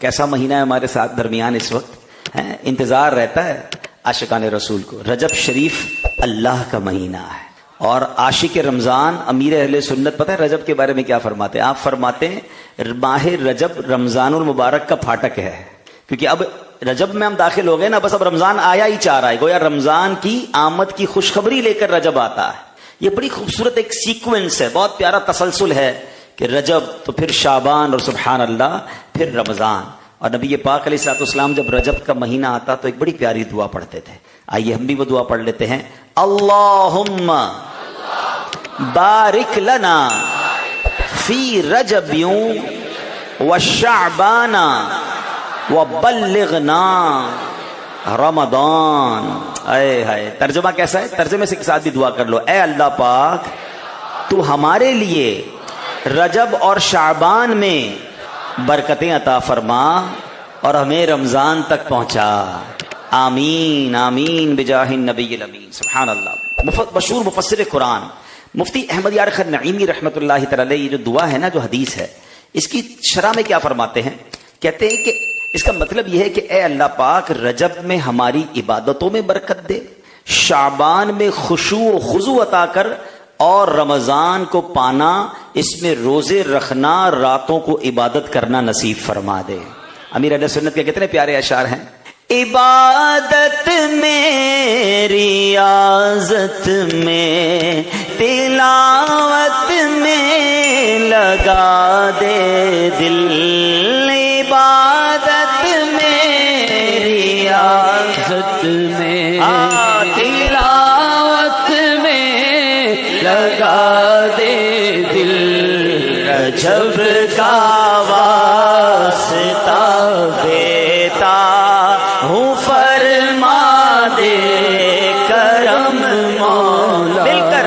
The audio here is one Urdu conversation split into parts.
کیسا مہینہ ہے ہمارے ساتھ درمیان اس وقت ہے، انتظار رہتا ہے عاشقان رسول کو۔ رجب شریف اللہ کا مہینہ ہے، اور عاشق رمضان امیر اہل سنت پتہ ہے رجب کے بارے میں کیا فرماتے ہیں؟ آپ فرماتے ہیں ماہ رجب رمضان المبارک کا پھاٹک ہے، کیونکہ اب رجب میں ہم داخل ہو گئے نا، بس اب رمضان آیا ہی چاہ رہا ہے، گویا رمضان کی آمد کی خوشخبری لے کر رجب آتا ہے۔ یہ بڑی خوبصورت ایک سیکوینس ہے، بہت پیارا تسلسل ہے کہ رجب تو پھر شعبان اور سبحان اللہ پھر رمضان۔ اور نبی پاک علیہ الصلوۃ والسلام جب رجب کا مہینہ آتا تو ایک بڑی پیاری دعا پڑھتے تھے، آئیے ہم بھی وہ دعا پڑھ لیتے ہیں۔ اللہم بارک لنا فی رجب وشعبان وبلغنا رمضان۔ اے ہائے، ترجمہ کیسا ہے؟ ترجمے سے کے ساتھ بھی دعا کر لو۔ اے اللہ پاک تو ہمارے لیے رجب اور شعبان میں برکتیں عطا فرما اور ہمیں رمضان تک پہنچا، آمین آمین بجاہ النبی الامین۔ سبحان اللہ۔ مشہور مفسر قرآن مفتی احمد یار خان نعیمی رحمۃ اللہ تعالی علیہ، یہ جو دعا ہے نا، جو حدیث ہے، اس کی شرح میں کیا فرماتے ہیں؟ کہتے ہیں کہ اس کا مطلب یہ ہے کہ اے اللہ پاک رجب میں ہماری عبادتوں میں برکت دے، شعبان میں خشوع و خضوع عطا کر، اور رمضان کو پانا، اس میں روزے رکھنا، راتوں کو عبادت کرنا نصیب فرما دے۔ امیر اہل سنت کے کتنے پیارے اشعار ہیں۔ عبادت میں، ریاضت میں، تلاوت میں لگا دے دل، عبادت میں، ریاضت میں، تلاوت میں لگا دے دل، رجب کا واسطہ دیتا ہوں، فرما دے کرم مولا، مل کر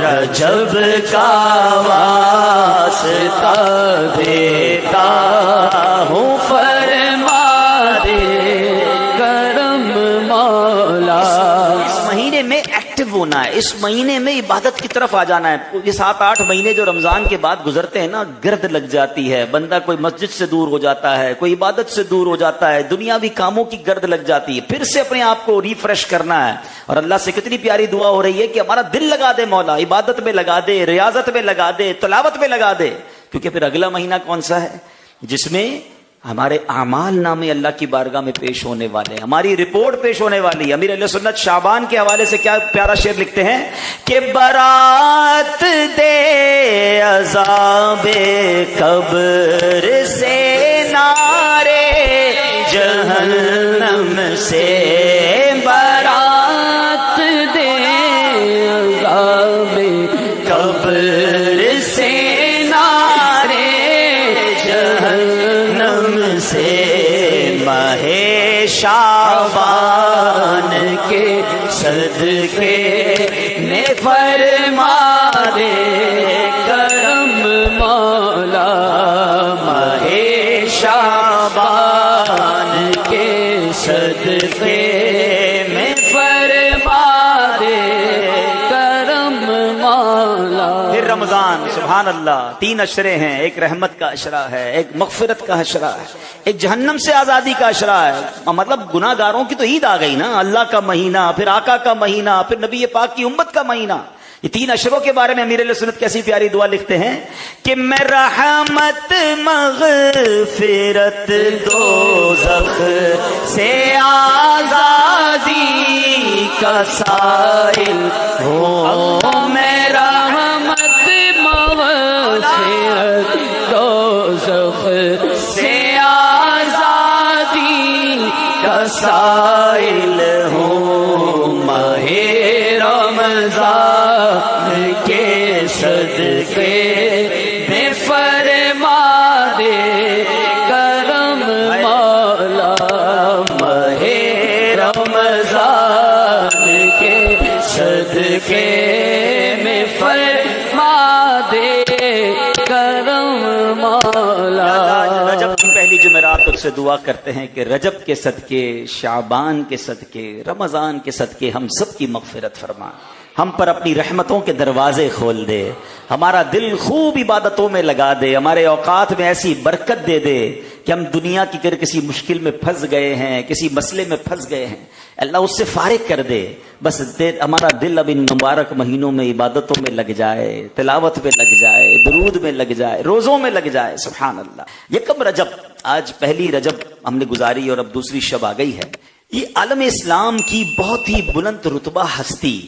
رجب کا واسطہ دیتا ہوں، فرما دے کرم مولا۔ اس مہینے میں ایکٹیو ہونا ہے، اس مہینے میں عبادت کی طرف آ جانا ہے۔ یہ 7-8 مہینے جو رمضان کے بعد گزرتے ہیں نا، گرد لگ جاتی ہے، بندہ کوئی مسجد سے دور ہو جاتا ہے، کوئی عبادت سے دور ہو جاتا ہے، دنیاوی کاموں کی گرد لگ جاتی ہے، پھر سے اپنے آپ کو ریفریش کرنا ہے۔ اور اللہ سے کتنی پیاری دعا ہو رہی ہے کہ ہمارا دل لگا دے مولا، عبادت میں لگا دے، ریاضت میں لگا دے، تلاوت میں لگا دے، کیونکہ پھر اگلا مہینہ کون سا ہے جس میں ہمارے اعمال نامے اللہ کی بارگاہ میں پیش ہونے والے ہیں، ہماری رپورٹ پیش ہونے والی ہے۔ امیر اہل سنت شعبان کے حوالے سے کیا پیارا شعر لکھتے ہیں کہ برات دے عذاب قبر سے، نارے جہنم سے، برات دے عذاب قبر سے، سے، ماہ شعبان کے صدقے میں فرما دے کرم مولا، ماہ شعبان کے صدقے میں فرما دے کرم مولا۔ پھر رمضان، سبحان اللہ، 3 اشرے ہیں، ایک رحمت کا اشرہ ہے، ایک مغفرت کا اشرہ ہے، ایک جہنم سے آزادی کا اشرہ ہے۔ مطلب گناہ گاروں کی تو عید آ گئی نا، اللہ کا مہینہ، پھر آقا کا مہینہ، پھر نبی پاک کی امت کا مہینہ۔ یہ 3 اشروں کے بارے میں امیر اہل سنت کیسی پیاری دعا لکھتے ہیں کہ میں رحمت مغفرت دوزخ سے آزادی کا سائل ہوں، میں رحمت مغفرت دوزخ سے آزادی کا سائل ہوں، ماہ رمضان کے صدقے میں فرما دے کرم مولا، ماہ رمضان کے صدقے میں فرما دے کرم مولا۔ رجب کی پہلی جمعرات تجھ سے دعا کرتے ہیں کہ رجب کے صدقے، شعبان کے صدقے، رمضان کے صدقے ہم سب کی مغفرت فرما، ہم پر اپنی رحمتوں کے دروازے کھول دے، ہمارا دل خوب عبادتوں میں لگا دے، ہمارے اوقات میں ایسی برکت دے دے کہ ہم دنیا کی کسی مشکل میں پھنس گئے ہیں، کسی مسئلے میں پھنس گئے ہیں، اللہ اس سے فارغ کر دے. بس ہمارا دل اب ان مبارک مہینوں میں عبادتوں میں لگ جائے، تلاوت میں لگ جائے، درود میں لگ جائے، روزوں میں لگ جائے. سبحان اللہ. یکم رجب، آج پہلی رجب ہم نے گزاری اور اب دوسری شب آ گئی ہے. یہ عالم اسلام کی بہت ہی بلند رتبہ ہستی،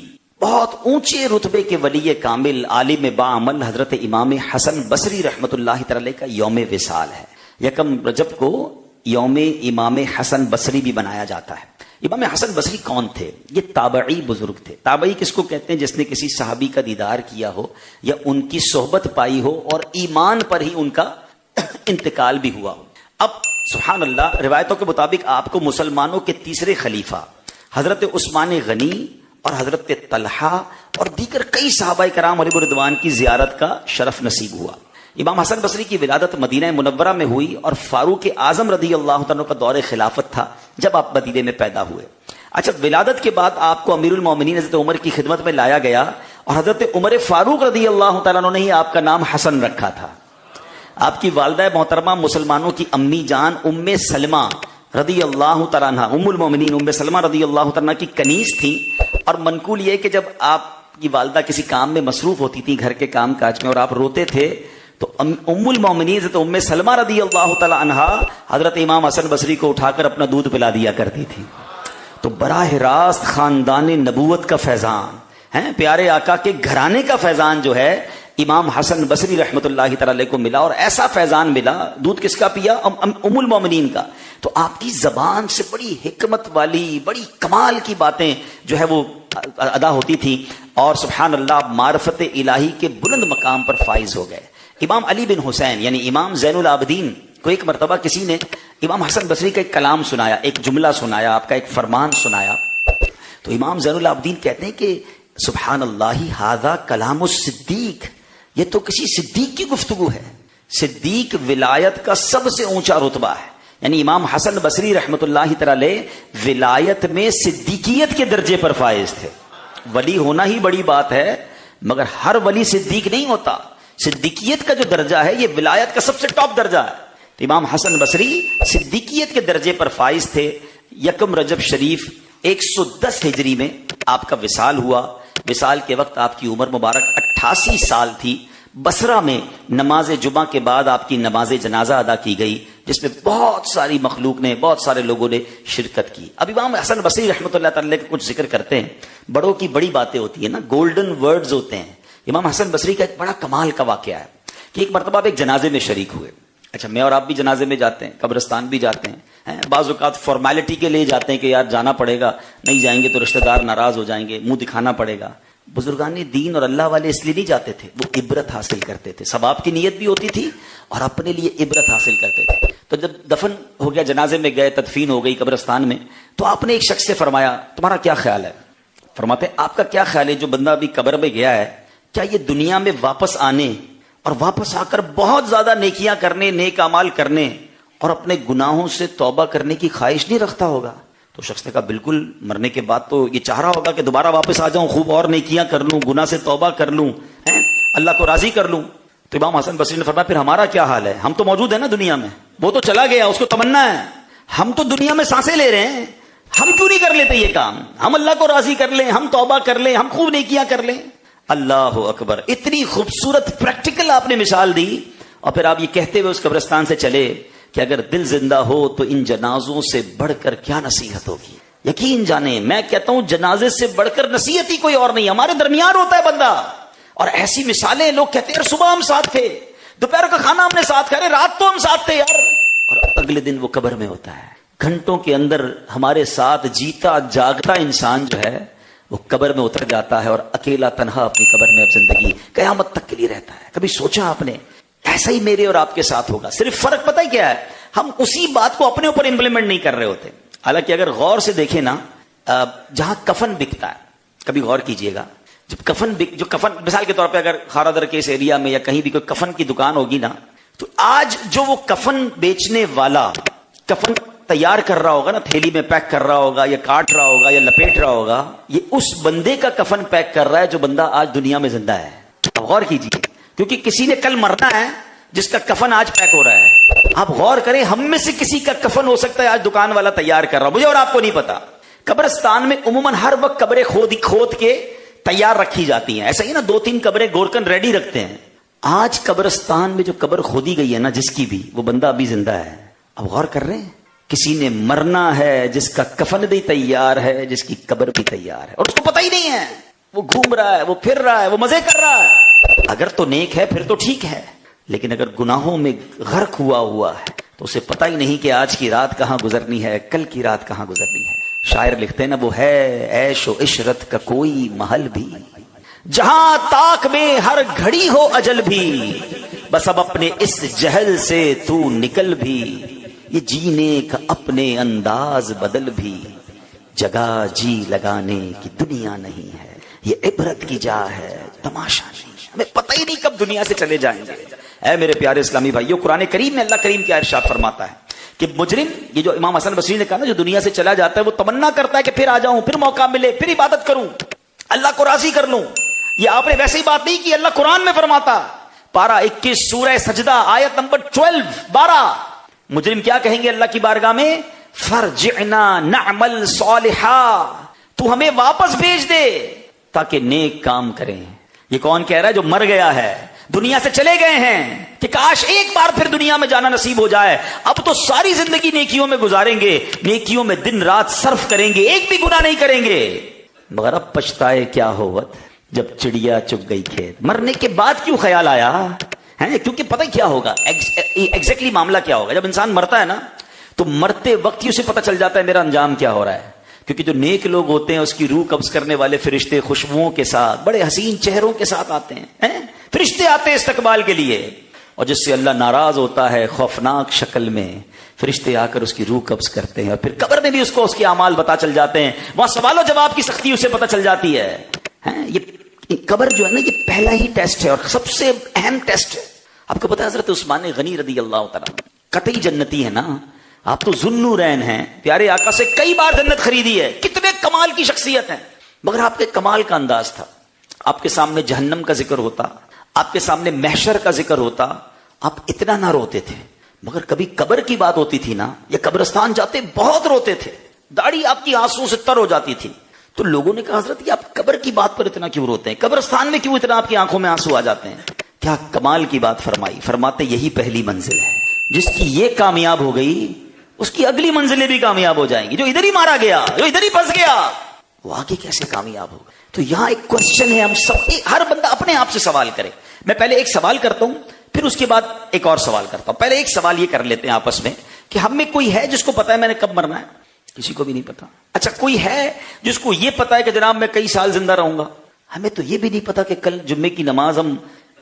بہت اونچے رتبے کے ولی کامل عالم باعمل حضرت امام حسن بصری رحمت اللہ تعالی کا یوم وصال ہے. یکم رجب کو یوم امام حسن بصری بھی بنایا جاتا ہے. امام حسن بصری کون تھے؟ یہ تابعی بزرگ تھے. تابعی کس کو کہتے ہیں؟ جس نے کسی صحابی کا دیدار کیا ہو یا ان کی صحبت پائی ہو اور ایمان پر ہی ان کا انتقال بھی ہوا ہو. اب سبحان اللہ، روایتوں کے مطابق آپ کو مسلمانوں کے تیسرے خلیفہ حضرت عثمان غنی اور حضرت طلحہ اور دیگر کئی صحابہ کرام علیہ رضوان کی زیارت کا شرف نصیب ہوا. امام حسن بصری کی ولادت مدینہ منورہ میں ہوئی اور فاروق اعظم رضی اللہ عنہ کا دور خلافت تھا جب آپ مدینے میں پیدا ہوئے. اچھا، ولادت کے بعد آپ کو امیر المومنین حضرت عمر کی خدمت میں لایا گیا اور حضرت عمر فاروق رضی اللہ تعالیٰ عنہ نے ہی آپ کا نام حسن رکھا تھا. آپ کی والدہ محترمہ مسلمانوں کی امی جان ام سلمہ رضی اللہ تعالیٰ عنہ، ام المومنین ام سلمہ رضی اللہ تعالیٰ عنہ کی کنیز تھی. اور منقول یہ کہ جب آپ کی والدہ کسی کام میں مصروف ہوتی تھی، گھر کے کام کاج میں، اور آپ روتے تھے تو ام المومنین حضرت ام سلمہ رضی اللہ تعالی عنہا حضرت امام حسن بصری کو اٹھا کر اپنا دودھ پلا دیا کرتی تھی. تو براہ راست خاندان نبوت کا فیضان ہے، پیارے آقا کے گھرانے کا فیضان جو ہے امام حسن بصری رحمت اللہ تعالی کو ملا. اور ایسا فیضان ملا، دودھ کس کا پیا؟ ام المومنین کا. تو آپ کی زبان سے بڑی حکمت والی، بڑی کمال کی باتیں جو ہے وہ ادا ہوتی تھی اور سبحان اللہ معرفت الہی کے بلند مقام پر فائز ہو گئے. امام علی بن حسین یعنی امام زین العابدین کو ایک مرتبہ کسی نے امام حسن بصری کا ایک کلام سنایا، ایک جملہ سنایا، آپ کا ایک فرمان سنایا. تو امام زین العابدین کہتے ہیں کہ سبحان اللہ ھذا کلام الصدیق، یہ تو کسی صدیق کی گفتگو ہے. صدیق ولایت کا سب سے اونچا رتبہ ہے. یعنی امام حسن بصری رحمت اللہ تعالی ولایت میں صدیقیت کے درجے پر فائز تھے. ولی ہونا ہی بڑی بات ہے مگر ہر ولی صدیق نہیں ہوتا. صدیقیت کا جو درجہ ہے یہ ولایت کا سب سے ٹاپ درجہ ہے. تو امام حسن بصری صدیقیت کے درجے پر فائز تھے. یکم رجب شریف 110 ہجری میں آپ کا وصال ہوا. وصال کے وقت آپ کی عمر مبارک 88 سال تھی. بصرہ میں نماز جمعہ کے بعد آپ کی نماز جنازہ ادا کی گئی جس میں بہت ساری مخلوق نے، بہت سارے لوگوں نے شرکت کی. اب امام حسن بصری رحمۃ اللہ تعالی کا کچھ ذکر کرتے ہیں. بڑوں کی بڑی باتیں ہوتی ہیں نا، گولڈن ورڈز ہوتے ہیں. امام حسن بصری کا ایک بڑا کمال کا واقعہ ہے کہ ایک مرتبہ آپ ایک جنازے میں شریک ہوئے. اچھا، میں اور آپ بھی جنازے میں جاتے ہیں، قبرستان بھی جاتے ہیں. بعض اوقات فارمیلٹی کے لیے جاتے ہیں کہ یار جانا پڑے گا، نہیں جائیں گے تو رشتہ دار ناراض ہو جائیں گے، منہ دکھانا پڑے گا. بزرگان دین اور اللہ والے اس لیے نہیں جاتے تھے، وہ عبرت حاصل کرتے تھے. ثواب کی نیت بھی ہوتی تھی اور اپنے لیے عبرت حاصل کرتے تھے. تو جب دفن ہو گیا، جنازے میں گئے، تدفین ہو گئی قبرستان میں، تو آپ نے ایک شخص سے فرمایا تمہارا کیا خیال ہے؟ فرماتے آپ کا کیا خیال ہے جو بندہ ابھی قبر میں گیا ہے، کیا یہ دنیا میں واپس آنے اور واپس آ کر بہت زیادہ نیکیاں کرنے، نیک اعمال کرنے اور اپنے گناہوں سے توبہ کرنے کی خواہش نہیں رکھتا ہوگا؟ تو شخص نے کہا بالکل، مرنے کے بعد تو یہ چاہ رہا ہوگا کہ دوبارہ واپس آ جاؤں، خوب اور نیکیاں کر لوں، گناہ سے توبہ کر لوں، اللہ کو راضی کر لوں. تو امام حسن بصری نے فرمایا پھر ہمارا کیا حال ہے؟ ہم تو موجود ہیں نا دنیا میں، وہ تو چلا گیا، اس کو تمنا ہے. ہم تو دنیا میں سانسیں لے رہے ہیں، ہم کیوں نہیں کر لیتے یہ کام؟ ہم اللہ کو راضی کر لیں، ہم توبہ کر لیں، ہم خوب نیکیاں کر لیں. اللہ اکبر، اتنی خوبصورت پریکٹیکل آپ نے مثال دی. اور پھر آپ یہ کہتے ہوئے اس قبرستان سے چلے کہ اگر دل زندہ ہو تو ان جنازوں سے بڑھ کر کیا نصیحت ہوگی. یقین جانیں، میں کہتا ہوں جنازے سے بڑھ کر نصیحت ہی کوئی اور نہیں. ہمارے درمیان ہوتا ہے بندہ، اور ایسی مثالیں لوگ کہتے ہیں صبح ہم ساتھ تھے، دوپہر کا کھانا ہم نے ساتھ کھایا، رات تو ہم ساتھ تھے یار، اور اگلے دن وہ قبر میں ہوتا ہے. گھنٹوں کے اندر ہمارے ساتھ جیتا جاگتا انسان جو ہے وہ قبر میں اتر جاتا ہے اور اکیلا تنہا اپنی قبر میں اب زندگی قیامت تک کے لیے رہتا ہے. کبھی سوچا آپ نے ایسا ہی میرے اور آپ کے ساتھ ہوگا؟ صرف فرق پتہ ہی کیا ہے؟ ہم اسی بات کو اپنے اوپر امپلیمنٹ نہیں کر رہے ہوتے. حالانکہ اگر غور سے دیکھیں نا، جہاں کفن بکتا ہے، کبھی غور کیجئے گا، جب کفن مثال کے طور پہ اگر خارادر کے اس ایریا میں یا کہیں بھی کوئی کفن کی دکان ہوگی نا، تو آج جو وہ کفن بیچنے والا کفن تیار کر رہا ہوگا نا، تھیلی میں پیک کر رہا ہوگا یا کاٹ رہا ہوگا یا لپیٹ رہا ہوگا، یہ اس بندے کا کفن پیک کر رہا ہے جو بندہ آج دنیا میں زندہ ہے. اب غور کیجئے، کیونکہ کسی نے کل مرنا ہے جس کا کفن آج پیک ہو رہا ہے. آپ غور کریں, ہم میں سے کسی کا کفن ہو سکتا ہے آج دکان والا تیار کر رہا, مجھے اور آپ کو نہیں پتا. قبرستان میں عموماً ہر وقت قبریں کھود کے تیار رکھی جاتی ہیں, ایسا ہی نا 2-3 قبریں گورکن ریڈی رکھتے ہیں. آج قبرستان میں جو قبر کھودی گئی ہے نا, جس کی بھی, وہ بندہ ابھی زندہ ہے. اب غور کر رہے ہیں, کسی نے مرنا ہے جس کا کفن بھی تیار ہے, جس کی قبر بھی تیار ہے, اور اس کو پتہ ہی نہیں ہے. وہ گھوم رہا ہے, وہ پھر رہا ہے, وہ مزے کر رہا ہے. اگر تو نیک ہے پھر تو ٹھیک ہے, لیکن اگر گناہوں میں غرق ہوا ہے تو اسے پتہ ہی نہیں کہ آج کی رات کہاں گزرنی ہے, کل کی رات کہاں گزرنی ہے. شاعر لکھتے ہیں نا, وہ ہے عیش و عشرت کا کوئی محل بھی, جہاں طاق میں ہر گھڑی ہو اجل بھی, بس اب اپنے اس جہل سے تو نکل بھی, یہ جینے کا اپنے انداز بدل بھی, جگہ جی لگانے کی دنیا نہیں ہے, یہ عبرت کی جا ہے تماشا نہیں. ہمیں پتہ ہی نہیں کب دنیا سے چلے جائیں گے. اے میرے پیارے اسلامی بھائیو, قرآن کریم میں اللہ کریم کیا ارشاد فرماتا ہے کہ مجرم, یہ جو امام حسن بصری نے کہا نا, جو دنیا سے چلا جاتا ہے وہ تمنا کرتا ہے کہ پھر آ جاؤں, پھر موقع ملے, پھر عبادت کروں, اللہ کو راضی کر لوں. یہ آپ نے ویسے ہی بات نہیں کی, اللہ قرآن میں فرماتا, پارہ 21 سورہ سجدہ آیت نمبر 12. مجرم کیا کہیں گے اللہ کی بارگاہ میں, فرجعنا نعمل صالحا, تو ہمیں واپس بھیج دے تاکہ نیک کام کریں. یہ کون کہہ رہا ہے؟ جو مر گیا ہے, دنیا سے چلے گئے ہیں, کہ کاش ایک بار پھر دنیا میں جانا نصیب ہو جائے. اب تو ساری زندگی نیکیوں میں گزاریں گے, نیکیوں میں دن رات صرف کریں گے, ایک بھی گناہ نہیں کریں گے, مگر اب پچھتائے کیا ہوت جب چڑیا چگ گئی کھیت. مرنے کے بعد کیوں خیال آیا ہے؟ کیونکہ پتہ کیا ہوگا, ایگزیکٹلی معاملہ کیا ہوگا. جب انسان مرتا ہے نا, تو مرتے وقت ہی اسے پتہ چل جاتا ہے میرا انجام کیا ہو رہا ہے. کیونکہ جو نیک لوگ ہوتے ہیں اس کی روح قبض کرنے والے فرشتے خوشبوؤں کے ساتھ, بڑے حسین چہروں کے ساتھ آتے ہیں, فرشتے آتے ہیں استقبال کے لیے. اور جس سے اللہ ناراض ہوتا ہے خوفناک شکل میں, فرشتے آ کر اس کی روح قبض کرتے ہیں, اور پھر قبر میں بھی اس کو اس کے اعمال پتہ چل جاتے ہیں. وہاں سوال و جواب کی سختی اسے پتہ چل جاتی ہے. یہ قبر جو ہے نا, یہ پہلا ہی ٹیسٹ ہے اور سب سے اہم ٹیسٹ ہے. آپ کو پتا ہے حضرت عثمان غنی رضی اللہ تعالیٰ قطعی جنتی ہے نا, آپ تو ذوالنورین ہیں, پیارے آقا سے کئی بار جنت خریدی ہے, کتنے کمال کی شخصیت ہیں, مگر آپ کے کمال کا انداز تھا. آپ کے سامنے جہنم کا ذکر ہوتا, آپ کے سامنے محشر کا ذکر ہوتا, آپ اتنا نہ روتے تھے. مگر کبھی قبر کی بات ہوتی تھی نا, یا قبرستان جاتے بہت روتے تھے, داڑھی آپ کی آنسو سے تر ہو جاتی تھی. تو لوگوں نے کہا حضرت یہ آپ قبر کی بات پر اتنا کیوں روتے ہیں, قبرستان میں کیوں اتنا آپ کی آنکھوں میں آنسو آ جاتے ہیں؟ کیا کمال کی بات فرمائی. فرماتے یہی پہلی منزل ہے, جس کی یہ کامیاب ہو گئی اس کی اگلی منزلیں بھی کامیاب ہو جائیں گی. جو ادھر ہی مارا گیا, جو ادھر ہی پھنس گیا, وہ آگے کیسے کامیاب ہوگا؟ تو یہاں ایک کوشچن ہے, ہم سب, ہر بندہ اپنے آپ سے سوال کرے. میں پہلے ایک سوال کرتا ہوں, پھر اس کے بعد ایک اور سوال کرتا ہوں. پہلے ایک سوال یہ کر لیتے ہیں آپس میں کہ ہم میں کوئی ہے جس کو پتا ہے میں نے کب مرنا ہے؟ کسی کو بھی نہیں پتا. اچھا, کوئی ہے جس کو یہ پتا ہے کہ جناب میں کئی سال زندہ رہوں گا؟ ہمیں تو یہ بھی نہیں پتا کہ کل جمعے کی نماز ہم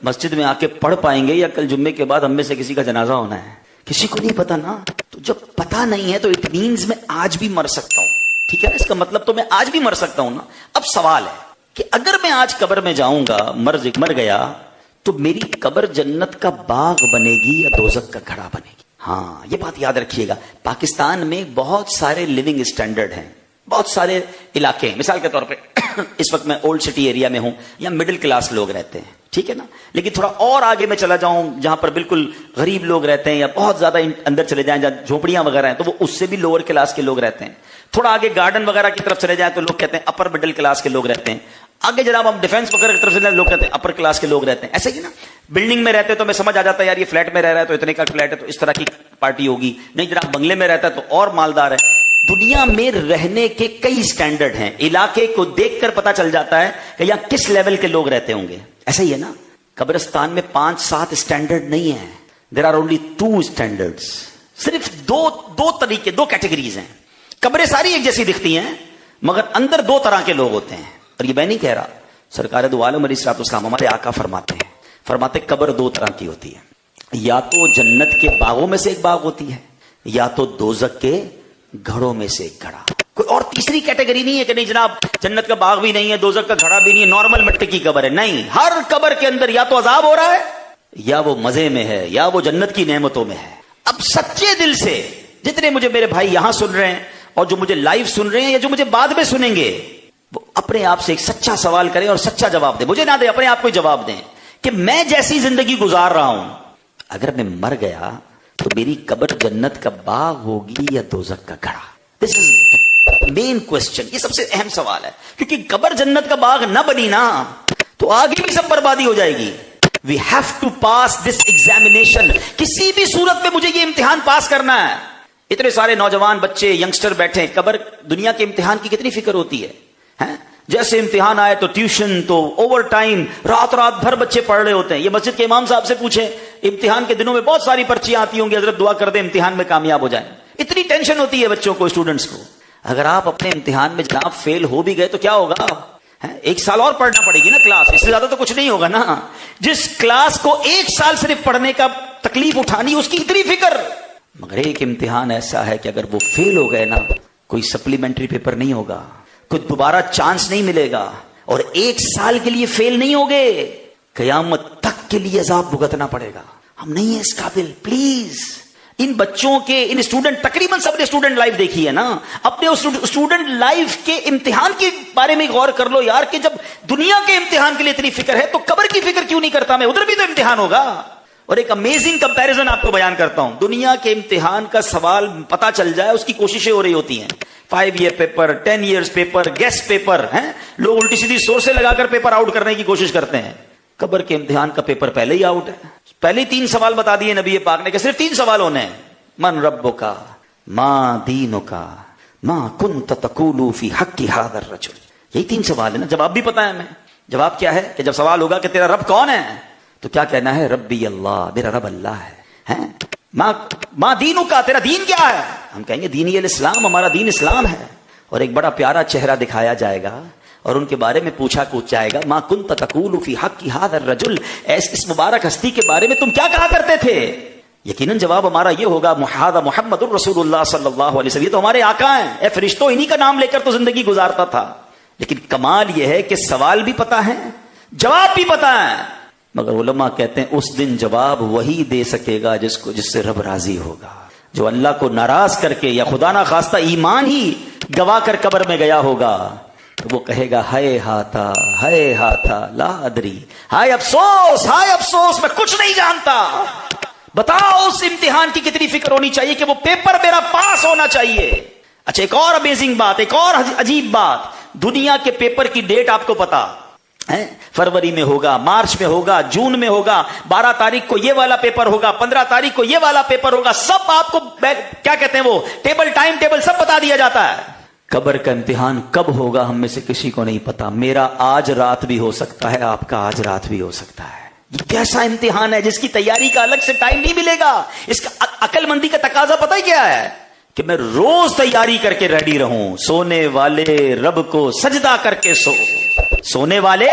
مسجد میں آ کے پڑھ پائیں گے, یا کل جمعے کے بعد ہم میں سے کسی کا جنازہ ہونا ہے. کسی کو نہیں پتا نا. تو جب پتا نہیں ہے تو اٹ مینز میں آج بھی مر سکتا ہوں. ٹھیک ہے نا, اس کا مطلب تو میں آج بھی مر سکتا ہوں نا. اب سوال ہے کہ اگر میں آج قبر میں جاؤں گا, مر گیا, تو میری قبر جنت کا باغ بنے گی یا دوزخ کا گھڑا بنے گی؟ ہاں, یہ بات یاد رکھیے گا. پاکستان میں بہت سارے لیونگ اسٹینڈرڈ ہیں, بہت سارے علاقے ہیں. مثال کے طور پہ اس وقت میں اولڈ سٹی ایریا میں ہوں, یا مڈل کلاس لوگ رہتے ہیں, ٹھیک ہے نا. لیکن تھوڑا اور آگے میں چلا جاؤں جہاں پر بالکل غریب لوگ رہتے ہیں, یا بہت زیادہ اندر چلے جائیں جہاں جھوپڑیاں وغیرہ ہیں, تو وہ اس سے بھی لوور کلاس کے لوگ رہتے ہیں. تھوڑا آگے گارڈن وغیرہ کی طرف چلے جائیں تو لوگ کہتے ہیں اپر مڈل کلاس کے لوگ رہتے ہیں. آگے جناب ہم ڈیفینس وغیرہ کی طرف سے لوگ کہتے ہیں اپر کلاس کے لوگ رہتے ہیں. ایسے ہی نا, بلڈنگ میں رہتے تو میں سمجھ آ جاتا ہے یار یہ فلیٹ میں رہ رہا ہے تو اتنے کا فلیٹ ہے تو اس طرح کی پارٹی ہوگی. نہیں جناب, بنگلے میں رہتا ہے تو اور مالدار ہے. دنیا میں رہنے کے کئی سٹینڈرڈ ہیں. علاقے کو دیکھ کر پتا چل جاتا ہے کہ یہاں کس لیول کے لوگ رہتے ہوں گے. ایسا ہی ہے نا, قبرستان میں 5-7 سٹینڈرڈ نہیں ہیں. There are only 2 standards. صرف دو طریقے, 2 کیٹیگریز ہیں. قبریں ساری ایک جیسی دکھتی ہیں, مگر اندر 2 طرح کے لوگ ہوتے ہیں. اور یہ میں نہیں کہہ رہا, سرکار دو عالم علیہ الصلوۃ والسلام ہمارے آقا فرماتے قبر 2 طرح کی ہوتی ہے. یا تو جنت کے باغوں میں سے ایک باغ ہوتی ہے, یا تو دوزخ کے گھڑوں میں سے ایک گھڑا. کوئی اور تیسری کیٹیگری نہیں ہے کہ نہیں جناب جنت کا باغ بھی نہیں ہے, دوزخ کا گھڑا بھی نہیں ہے, نارمل مٹی کی قبر ہے. نہیں, ہر قبر کے اندر یا تو عذاب ہو رہا ہے, یا وہ مزے میں ہے, یا وہ جنت کی نعمتوں میں ہے. اب سچے دل سے جتنے مجھے میرے بھائی یہاں سن رہے ہیں, اور جو مجھے لائیو سن رہے ہیں, یا جو مجھے بعد میں سنیں گے, وہ اپنے آپ سے ایک سچا سوال کریں اور سچا جواب دیں. مجھے نہ دیں, اپنے آپ کو جواب دیں کہ میں جیسی زندگی گزار رہا ہوں, اگر میں مر گیا تو میری قبر جنت کا باغ ہوگی یا دوزخ کا گڑھا؟ دس از مین کوشچن. یہ سب سے اہم سوال ہے, کیونکہ قبر جنت کا باغ نہ بنی نا تو آگے بھی سب بربادی ہو جائے گی. We have to pass this examination. کسی بھی صورت میں مجھے یہ امتحان پاس کرنا ہے. اتنے سارے نوجوان بچے ینگسٹر بیٹھے, قبر دنیا کے امتحان کی کتنی فکر ہوتی ہے. جیسے امتحان آئے تو ٹیوشن, تو اوور ٹائم, رات بھر بچے پڑھ رہے ہوتے ہیں. یہ مسجد کے امام صاحب سے پوچھیں, امتحان کے دنوں میں بہت ساری پرچیاں آتی ہوں گی, حضرت دعا کر دیں امتحان میں کامیاب ہو جائیں. اتنی ٹینشن ہوتی ہے بچوں کو, اسٹوڈنٹس کو. اگر آپ اپنے امتحان میں جناب فیل ہو بھی گئے تو کیا ہوگا؟ 1 سال اور پڑھنا پڑے گی نا کلاس, اس سے زیادہ تو کچھ نہیں ہوگا نا. جس کلاس کو 1 سال صرف پڑھنے کا تکلیف اٹھانی, اس کی اتنی فکر. مگر ایک امتحان ایسا ہے کہ اگر وہ فیل ہو گئے نا, کوئی سپلیمنٹری پیپر نہیں ہوگا, کوئی دوبارہ چانس نہیں ملے گا, اور 1 سال کے لیے فیل نہیں ہوگے, قیامت تک کے لیے عذاب بھگتنا پڑے گا. ہم نہیں ہیں اس قابل. پلیز ان بچوں کے, ان اسٹوڈنٹ, تقریباً سب نے اسٹوڈنٹ لائف دیکھی ہے نا, اپنے اسٹوڈنٹ لائف کے امتحان کے بارے میں غور کر لو یار, کہ جب دنیا کے امتحان کے لیے اتنی فکر ہے تو قبر کی فکر کیوں نہیں کرتا میں؟ ادھر بھی تو امتحان ہوگا. اور ایک امیزنگ کمپیریزن آپ کو بیان کرتا ہوں. دنیا کے امتحان کا سوال پتا چل جائے, اس کی کوششیں ہو رہی ہوتی ہیں. 5 year paper, 10 years paper, guess paper ہیں, لوگ الٹی سیدھی سورسیں لگا کر پیپر آؤٹ کرنے کی کوشش کرتے ہیں. قبر کے امتحان کا پیپر پہلے ہی آؤٹ ہے. پہلے 3 سوال بتا دیے نبی پاک نے کہ صرف 3 سوال ہونے ہیں. من ربک, ما دینک, ما کنت تقول فی حق ھذا الرجل. یہی 3 سوال ہے نا. جواب بھی پتا ہے ہمیں. جواب کیا ہے کہ جب سوال ہوگا کہ تیرا رب کون ہے, تو کیا کہنا ہے؟ ربی اللہ, میرا رب اللہ ہے. ما دینک, تیرا دین کیا ہے؟ ہم کہیں گے دین الاسلام, ہمارا دین اسلام ہے. اور ایک بڑا پیارا چہرہ دکھایا جائے گا اور ان کے بارے میں پوچھا کوچ جائے گا, ما کنت تقول فی حق ھذا الرجل, اس مبارک ہستی کے بارے میں تم کیا کہا کرتے تھے؟ یقیناً جواب ہمارا یہ ہوگا, محمد الرسول اللہ صلی اللہ علیہ وسلم, یہ تو ہمارے آقا ہیں. اے فرشتوں, انہی کا نام لے کر تو زندگی گزارتا تھا. لیکن کمال یہ ہے کہ سوال بھی پتا ہے, جواب بھی پتا ہے. مگر علماء کہتے ہیں اس دن جواب وہی دے سکے گا جس سے رب راضی ہوگا. جو اللہ کو ناراض کر کے یا خدا نہ خواستہ ایمان ہی گوا کر قبر میں گیا ہوگا, تو وہ کہے گا ہائے ہاتھا لا ادری, ہائے افسوس میں کچھ نہیں جانتا. بتاؤ اس امتحان کی کتنی فکر ہونی چاہیے کہ وہ پیپر میرا پاس ہونا چاہیے. اچھا, ایک اور امیزنگ بات, ایک اور عجیب بات, دنیا کے پیپر کی ڈیٹ آپ کو پتا ہے؟ فروری میں ہوگا, مارچ میں ہوگا, جون میں ہوگا, 12 تاریخ کو یہ والا پیپر ہوگا, 15 تاریخ کو یہ والا پیپر ہوگا. سب آپ کو کیا کہتے ہیں وہ ٹائم ٹیبل سب بتا دیا جاتا ہے. قبر کا امتحان کب ہوگا ہم میں سے کسی کو نہیں پتا. میرا آج رات بھی ہو سکتا ہے, آپ کا آج رات بھی ہو سکتا ہے. یہ کیسا امتحان ہے جس کی تیاری کا الگ سے ٹائم نہیں ملے گا. اس کا عقل مندی کا تقاضا پتہ ہے کیا ہے؟ کہ میں روز تیاری کر کے ریڈی رہوں. سونے والے رب کو سجدہ کر کے سو, سونے والے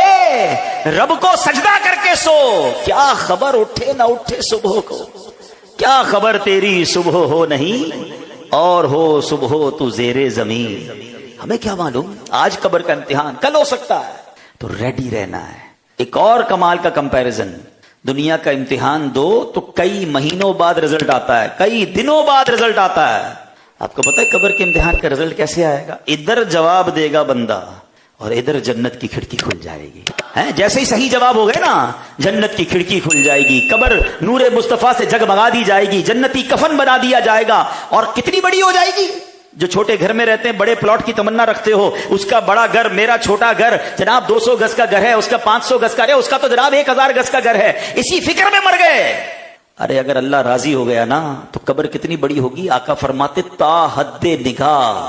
رب کو سجدہ کر کے سو. کیا خبر اٹھے نہ اٹھے صبح کو, کیا خبر تیری صبح ہو نہیں اور ہو صبح تو زیر زمین. ہمیں کیا معلوم, آج قبر کا امتحان کل ہو سکتا ہے, تو ریڈی رہنا ہے. ایک اور کمال کا کمپیریزن, دنیا کا امتحان دو تو کئی مہینوں بعد رزلٹ آتا ہے, کئی دنوں بعد رزلٹ آتا ہے. آپ کو پتا ہے قبر کے امتحان کا رزلٹ کیسے آئے گا؟ ادھر جواب دے گا بندہ اور ادھر جنت کی کھڑکی کھل جائے گی. جیسے ہی صحیح جواب ہو گئے نا, جنت کی کھڑکی کھل جائے گی, قبر نور مصطفیٰ سے جگمگا دی جائے گی, جنتی کفن بنا دیا جائے گا. اور کتنی بڑی ہو جائے گی. جو چھوٹے گھر میں رہتے ہیں, بڑے پلاٹ کی تمنا رکھتے ہو, اس کا بڑا گھر, میرا چھوٹا گھر جناب 200 گز کا گھر ہے, اس کا 500 گز کا ہے, اس کا تو جناب 1000 گز کا گھر ہے. اسی فکر میں مر گئے. ارے اگر اللہ راضی ہو گیا نا تو قبر کتنی بڑی ہوگی. آقا فرماتے تا حد نگاہ.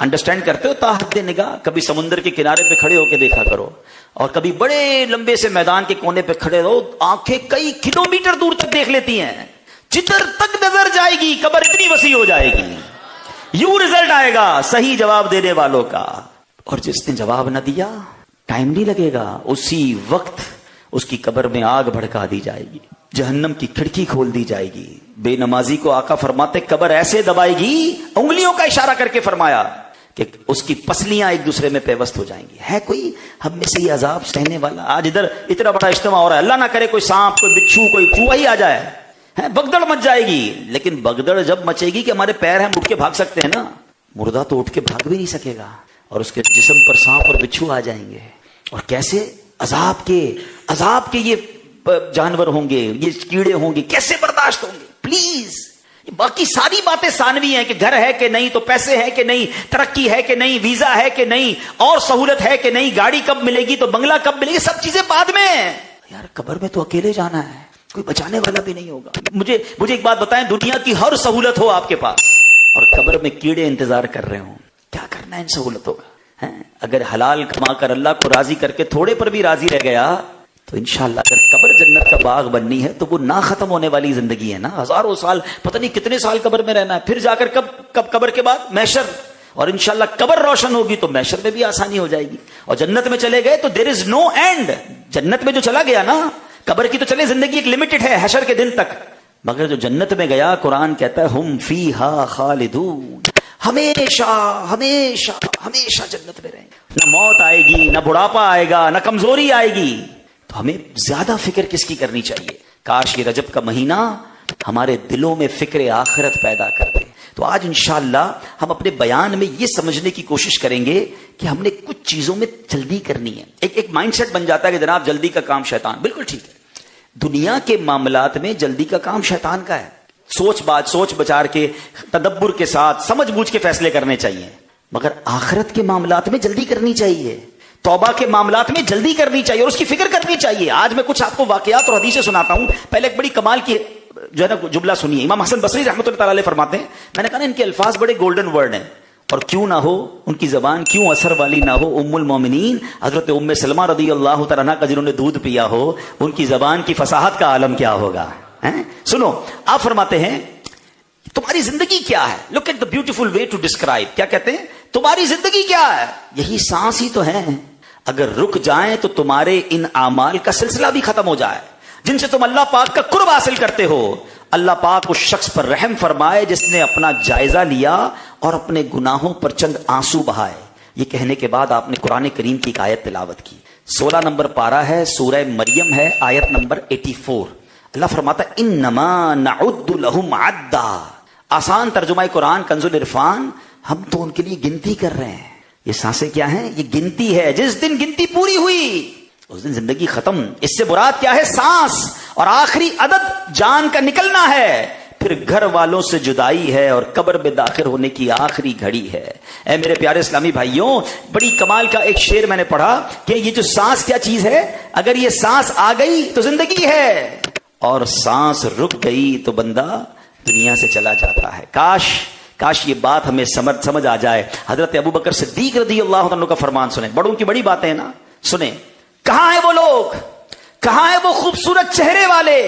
انڈرسٹینڈ کرتے ہو تا حد نگاہ؟ کبھی سمندر کے کنارے پہ کھڑے ہو کے دیکھا کرو, اور کبھی بڑے لمبے سے میدان کے کونے پہ کھڑے رہو, آنکھیں کئی کلومیٹر دور تک دیکھ لیتی ہیں. جدھر تک نظر جائے گی قبر اتنی وسیع ہو جائے گی. یوں رزلٹ آئے گا صحیح جواب دینے والوں کا. اور جس نے جواب نہ دیا, ٹائم نہیں لگے گا, اسی وقت اس کی قبر میں آگ بھڑکا دی جائے گی, جہنم کی کھڑکی کھول دی جائے گی. بے نمازی کو آقا فرماتے قبر ایسے دبائے گی, انگلیوں کا اشارہ کر کے فرمایا کہ اس کی پسلیاں ایک دوسرے میں پیوست ہو جائیں گی. ہے کوئی ہم میں سے یہ عذاب سہنے والا؟ آج ادھر اتنا بڑا اجتماع ہو رہا ہے, اللہ نہ کرے کوئی سانپ, کوئی بچھو, کوئی چوہا ہی آ جائے, بگدڑ مچ جائے گی. لیکن بگدڑ جب مچے گی کہ ہمارے پیر ہیں اٹھ کے بھاگ سکتے ہیں نا, مردہ تو اٹھ کے بھاگ بھی نہیں سکے گا, اور اس کے جسم پر سانپ اور بچھو آ جائیں گے. اور کیسے عذاب کے یہ جانور ہوں گے، یہ کیڑے ہوں گے، کیسے برداشت ہوں گے؟ پلیز، باقی ساری باتیں ثانوی ہیں کہ گھر ہے کہ نہیں، تو پیسے ہے کہ نہیں، ترقی ہے کہ نہیں، ویزا ہے کہ نہیں، اور سہولت ہے کہ نہیں، گاڑی کب ملے گی، تو بنگلہ کب ملے گی، سب چیزیں بعد میں ہیں۔ یار قبر میں تو اکیلے جانا ہے، کوئی بچانے والا بھی نہیں ہوگا۔ مجھے ایک بات بتائیں، دنیا کی ہر سہولت ہو آپ کے پاس اور قبر میں کیڑے انتظار کر رہے ہوں، کیا کرنا ہے ان سہولتوں کا؟ اگر حلال کما کر اللہ کو راضی کر کے تھوڑے پر بھی راضی رہ گیا تو انشاءاللہ اگر قبر جنت کا باغ بننی ہے تو وہ نہ ختم ہونے والی زندگی ہے نا، ہزاروں سال، پتہ نہیں کتنے سال قبر میں رہنا ہے، پھر جا کر کب قبر کے بعد محشر، اور انشاءاللہ قبر روشن ہوگی تو محشر میں بھی آسانی ہو جائے گی، اور جنت میں چلے گئے تو دیر از نو اینڈ۔ جنت میں جو چلا گیا نا، قبر کی تو چلے زندگی ایک لمیٹڈ ہے حشر کے دن تک، مگر جو جنت میں گیا قرآن کہتا ہے ہم فیہا خالدون، ہمیشہ ہمیشہ ہمیشہ جنت میں رہیں گے، نہ موت آئے گی، نہ بڑھاپا آئے گا، نہ کمزوری آئے گی۔ تو ہمیں زیادہ فکر کس کی کرنی چاہیے؟ کاش یہ رجب کا مہینہ ہمارے دلوں میں فکر آخرت پیدا کر دے۔ تو آج انشاءاللہ ہم اپنے بیان میں یہ سمجھنے کی کوشش کریں گے کہ ہم نے کچھ چیزوں میں جلدی کرنی ہے۔ ایک مائنڈ سیٹ بن جاتا ہے کہ جناب جلدی کا کام شیطان، بالکل ٹھیک ہے، دنیا کے معاملات میں جلدی کا کام شیطان کا ہے، سوچ بچار کے، تدبر کے ساتھ، سمجھ بوجھ کے فیصلے کرنے چاہیے، مگر آخرت کے معاملات میں جلدی کرنی چاہیے، توبہ کے معاملات میں جلدی کرنی چاہیے اور اس کی فکر کرنی چاہیے۔ آج میں کچھ آپ کو واقعات اور حدیثیں سناتا ہوں۔ پہلے ایک بڑی کمال کی جو ہے نا جملہ سنیے، امام حسن بصری رحمۃ اللہ تعالی علیہ فرماتے ہیں، میں نے کہا نا ان کے الفاظ بڑے گولڈن ورڈ ہیں، اور کیوں نہ ہو ان کی زبان کیوں اثر والی نہ ہو، ام المومنین حضرت ام سلمہ رضی اللہ تعالیٰ عنہا کا جنہوں نے دودھ پیا ہو، ان کی زبان کی فصاحت کا عالم کیا ہوگا۔ سنو، آپ فرماتے ہیں تمہاری زندگی کیا ہے؟ Look at the beautiful way to describe, کیا کہتے ہیں؟ تمہاری زندگی کیا ہے؟ یہی سانس ہی تو ہے، اگر رک جائیں تو تمہارے ان اعمال کا سلسلہ بھی ختم ہو جائے جن سے تم اللہ پاک کا قرب حاصل کرتے ہو۔ اللہ پاک اس شخص پر رحم فرمائے جس نے اپنا جائزہ لیا اور اپنے گناہوں پر چند آنسو بہائے۔ یہ کہنے کے بعد آپ نے قرآن کریم کی ایک آیت تلاوت کی، 16 نمبر پارہ ہے، سورہ مریم ہے، آیت نمبر 84۔ اللہ فرماتا ہے انما نعد لهم عدا، آسان ترجمہ قرآن کنز العرفان، ہم تو ان کے لیے گنتی کر رہے ہیں۔ یہ سانسیں کیا ہیں؟ یہ گنتی ہے، جس دن گنتی پوری ہوئی اس دن زندگی ختم۔ اس سے مراد کیا ہے؟ سانس، اور آخری عدد جان کا نکلنا ہے، پھر گھر والوں سے جدائی ہے اور قبر میں داخل ہونے کی آخری گھڑی ہے۔ اے میرے پیارے اسلامی بھائیوں، بڑی کمال کا ایک شعر میں نے پڑھا کہ یہ جو سانس کیا چیز ہے، اگر یہ سانس آ گئی تو زندگی ہے، اور سانس رک گئی تو بندہ دنیا سے چلا جاتا ہے۔ کاش یہ بات ہمیں سمجھ آ جائے۔ حضرت ابو بکر صدیق رضی اللہ عنہ کا فرمان سنیں، بڑوں کی بڑی باتیں ہیں نا، سنیں۔ کہاں ہیں وہ لوگ، کہاں ہیں وہ خوبصورت چہرے والے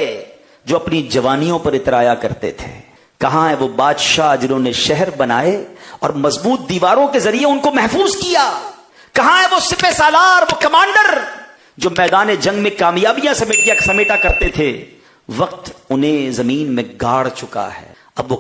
جو اپنی جوانیوں پر اترایا کرتے تھے؟ کہاں ہیں وہ بادشاہ جنہوں نے شہر بنائے اور مضبوط دیواروں کے ذریعے ان کو محفوظ کیا؟ کہاں ہیں وہ سپہ سالار، وہ کمانڈر جو میدان جنگ میں کامیابیاں سمیٹا کرتے تھے؟ وقت انہیں زمین میں گاڑ چکا ہے، اب وہ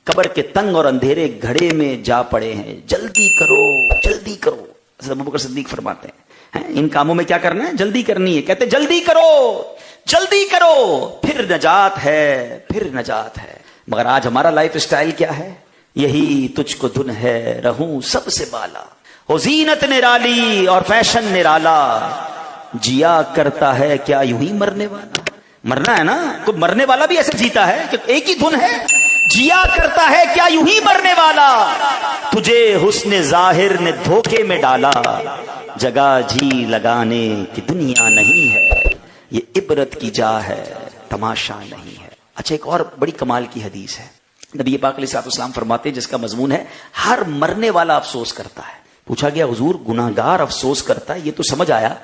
قبر کے تنگ اور اندھیرے گھڑے میں جا پڑے ہیں۔ جلدی کرو، جلدی کرو۔ ابو بکر صدیق فرماتے ہیں ان کاموں میں کیا کرنا ہے؟ جلدی کرنی ہے۔ کہتے جلدی کرو، جلدی کرو، پھر نجات ہے، پھر نجات ہے۔ مگر آج ہمارا لائف اسٹائل کیا ہے؟ یہی تجھ کو دھن ہے، رہوں سب سے بالا، ہو زینت نرالی اور فیشن نرالا، جیا کرتا ہے کیا یوں ہی مرنے والا۔ مرنا ہے نا، کوئی مرنے والا بھی ایسے جیتا ہے کہ ایک ہی دھن ہے، جیا کرتا ہے کیا یوں ہی مرنے والا، تجھے حسن ظاہر نے دھوکے میں ڈالا، جگہ جی لگانے کی دنیا نہیں ہے، یہ عبرت کی جا ہے، تماشا نہیں ہے۔ اچھا، ایک اور بڑی کمال کی حدیث ہے، نبی پاک علیہ الصلوۃ والسلام فرماتے ہیں، جس کا مضمون ہے ہر مرنے والا افسوس کرتا ہے۔ پوچھا گیا حضور گناہگار افسوس کرتا ہے، یہ تو سمجھ آیا،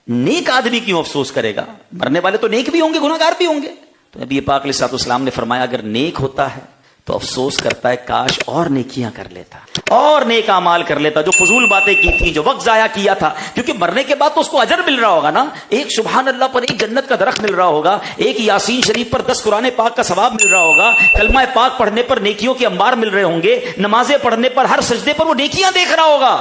نیک آدمی کیوں افسوس کرے گا؟ مرنے والے تو نیک بھی ہوں گے، گناہگار بھی ہوں گے۔ تو نبی پاک علیہ الصلوۃ والسلام نے فرمایا اگر نیک ہوتا ہے تو افسوس کرتا ہے کاش اور نیکیاں کر لیتا، اور نیک اعمال کر لیتا، جو فضول باتیں کی تھیں، جو وقت ضائع کیا تھا، کیونکہ مرنے کے بعد تو اس کو اجر مل رہا ہوگا نا، ایک سبحان اللہ پر ایک جنت کا درخت مل رہا ہوگا، ایک یاسین شریف پر 10 قرآن پاک کا ثواب مل رہا ہوگا، کلمہ پاک پڑھنے پر نیکیوں کے انبار مل رہے ہوں گے، نمازیں پڑھنے پر ہر سجدے پر وہ نیکیاں دیکھ رہا ہوگا۔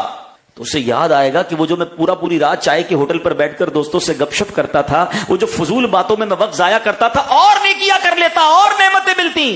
تو اسے یاد آئے گا کہ وہ جو میں پوری رات چائے کے ہوٹل پر بیٹھ کر دوستوں سے گپ شپ کرتا تھا، وہ جو فضول باتوں میں وقت ضائع کرتا تھا، اور نیکیاں کر لیتا، اور نعمتیں ملتی۔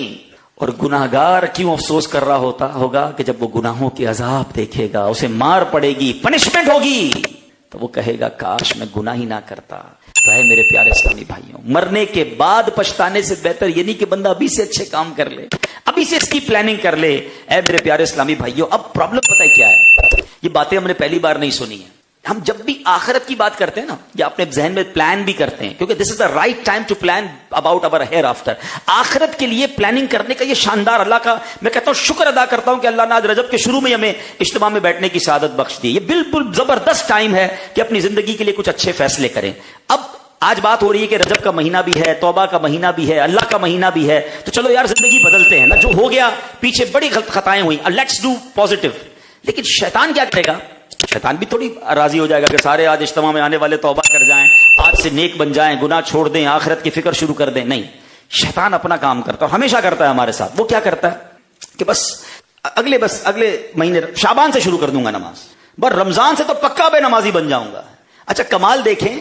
اور گناہگار کیوں افسوس کر رہا ہوگا کہ جب وہ گناہوں کے عذاب دیکھے گا، اسے مار پڑے گی، پنشمنٹ ہوگی، تو وہ کہے گا کاش میں گناہ ہی نہ کرتا، تو ہے میرے پیارے اسلامی بھائیوں، مرنے کے بعد پچھتانے سے بہتر یہ نہیں کہ بندہ ابھی سے اچھے کام کر لے، ابھی سے اس کی پلاننگ کر لے۔ اے میرے پیارے اسلامی بھائیوں، اب پرابلم پتہ ہے کیا ہے؟ یہ باتیں ہم نے پہلی بار نہیں سنی ہیں۔ ہم جب بھی آخرت کی بات کرتے ہیں نا، یا اپنے ذہن میں پلان بھی کرتے ہیں، کیونکہ this is the right time to plan about over here after. آخرت کے لیے پلاننگ کرنے کا یہ شاندار، اللہ کا میں کہتا ہوں شکر ادا کرتا ہوں کہ اللہ نے آج رجب کے شروع میں ہمیں اجتماع میں بیٹھنے کی سعادت بخش دی۔ یہ بالکل زبردست ٹائم ہے کہ اپنی زندگی کے لیے کچھ اچھے فیصلے کریں۔ اب آج بات ہو رہی ہے کہ رجب کا مہینہ بھی ہے، توبہ کا مہینہ بھی ہے، اللہ کا مہینہ بھی ہے، تو چلو یار زندگی بدلتے ہیں نا، جو ہو گیا پیچھے بڑی غلط خطائیں ہوئی، لیٹس ڈو پازیٹو۔ لیکن شیطان کیا کرے گا؟ شیطان بھی تھوڑی راضی ہو جائے گا کہ سارے آج اجتماع میں آنے والے توبہ کر جائیں، آج سے نیک بن جائیں، گناہ چھوڑ دیں، آخرت کی فکر شروع کر دیں۔ نہیں، شیطان اپنا کام کرتا ہے اور ہمیشہ کرتا ہے ہمارے ساتھ۔ وہ کیا کرتا ہے کہ بس اگلے مہینے شعبان سے شروع کر دوں گا نماز، بس رمضان سے تو پکا بے نمازی بن جاؤں گا۔ اچھا کمال دیکھیں،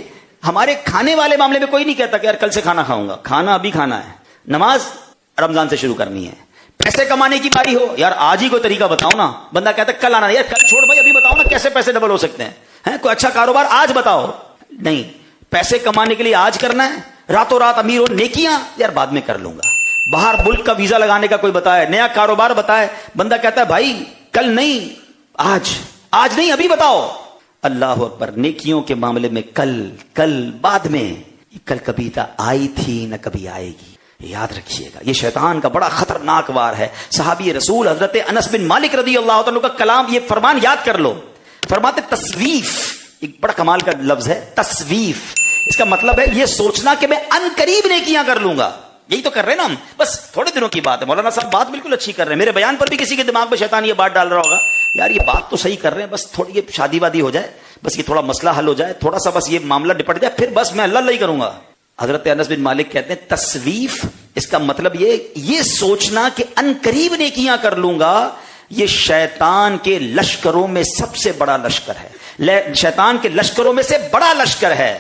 ہمارے کھانے والے معاملے میں کوئی نہیں کہتا کہ یار کل سے کھانا کھاؤں گا، کھانا ابھی کھانا ہے، نماز رمضان سے شروع کرنی ہے۔ پیسے کمانے کی باری ہو، یار آج ہی کوئی طریقہ بتاؤ نا، بندہ کہتا ہے کل آنا، یار کل چھوڑ بھائی ابھی بتاؤ نا کیسے پیسے ڈبل ہو سکتے ہیں، کوئی اچھا کاروبار آج بتاؤ۔ نہیں، پیسے کمانے کے لیے آج کرنا ہے، راتوں رات امیر ہو، نیکیاں یار بعد میں کر لوں گا۔ باہر ملک کا ویزا لگانے کا کوئی بتائے، نیا کاروبار بتائے، بندہ کہتا ہے بھائی کل نہیں، آج نہیں ابھی بتاؤ۔ اللہ اکبر، نیکیوں کے معاملے میں کل بعد میں، کل کبھی آئی تھی نہ کبھی آئے گی، یاد رکھیے گا۔ یہ شیطان کا بڑا خطرناک وار ہے۔ صحابی رسول حضرت انس بن مالک رضی اللہ عنہ کا کلام، یہ فرمان یاد کر لو، فرماتے تسویف، ایک بڑا کمال کا لفظ ہے تسویف، اس کا مطلب ہے یہ سوچنا کہ میں ان قریب نیکیاں کر لوں گا۔ یہی تو کر رہے ہیں نا ہم، بس تھوڑے دنوں کی بات ہے۔ مولانا صاحب بات بالکل اچھی کر رہے ہیں، میرے بیان پر بھی کسی کے دماغ میں شیطان یہ بات ڈال رہا ہوگا، یار یہ بات تو صحیح کر رہے ہیں، بس تھوڑی یہ شادی وادی ہو جائے، بس یہ تھوڑا مسئلہ حل ہو جائے، تھوڑا سا بس یہ معاملہ نپٹ جائے، پھر بس میں اللہ ہی کروں گا۔ حضرت انس بن مالک کہتے ہیں تسویف، اس کا مطلب یہ سوچنا کہ ان قریب نیکیاں کر لوں گا، یہ شیطان کے لشکروں میں سب سے بڑا لشکر ہے، شیطان کے لشکروں میں سے بڑا لشکر ہے۔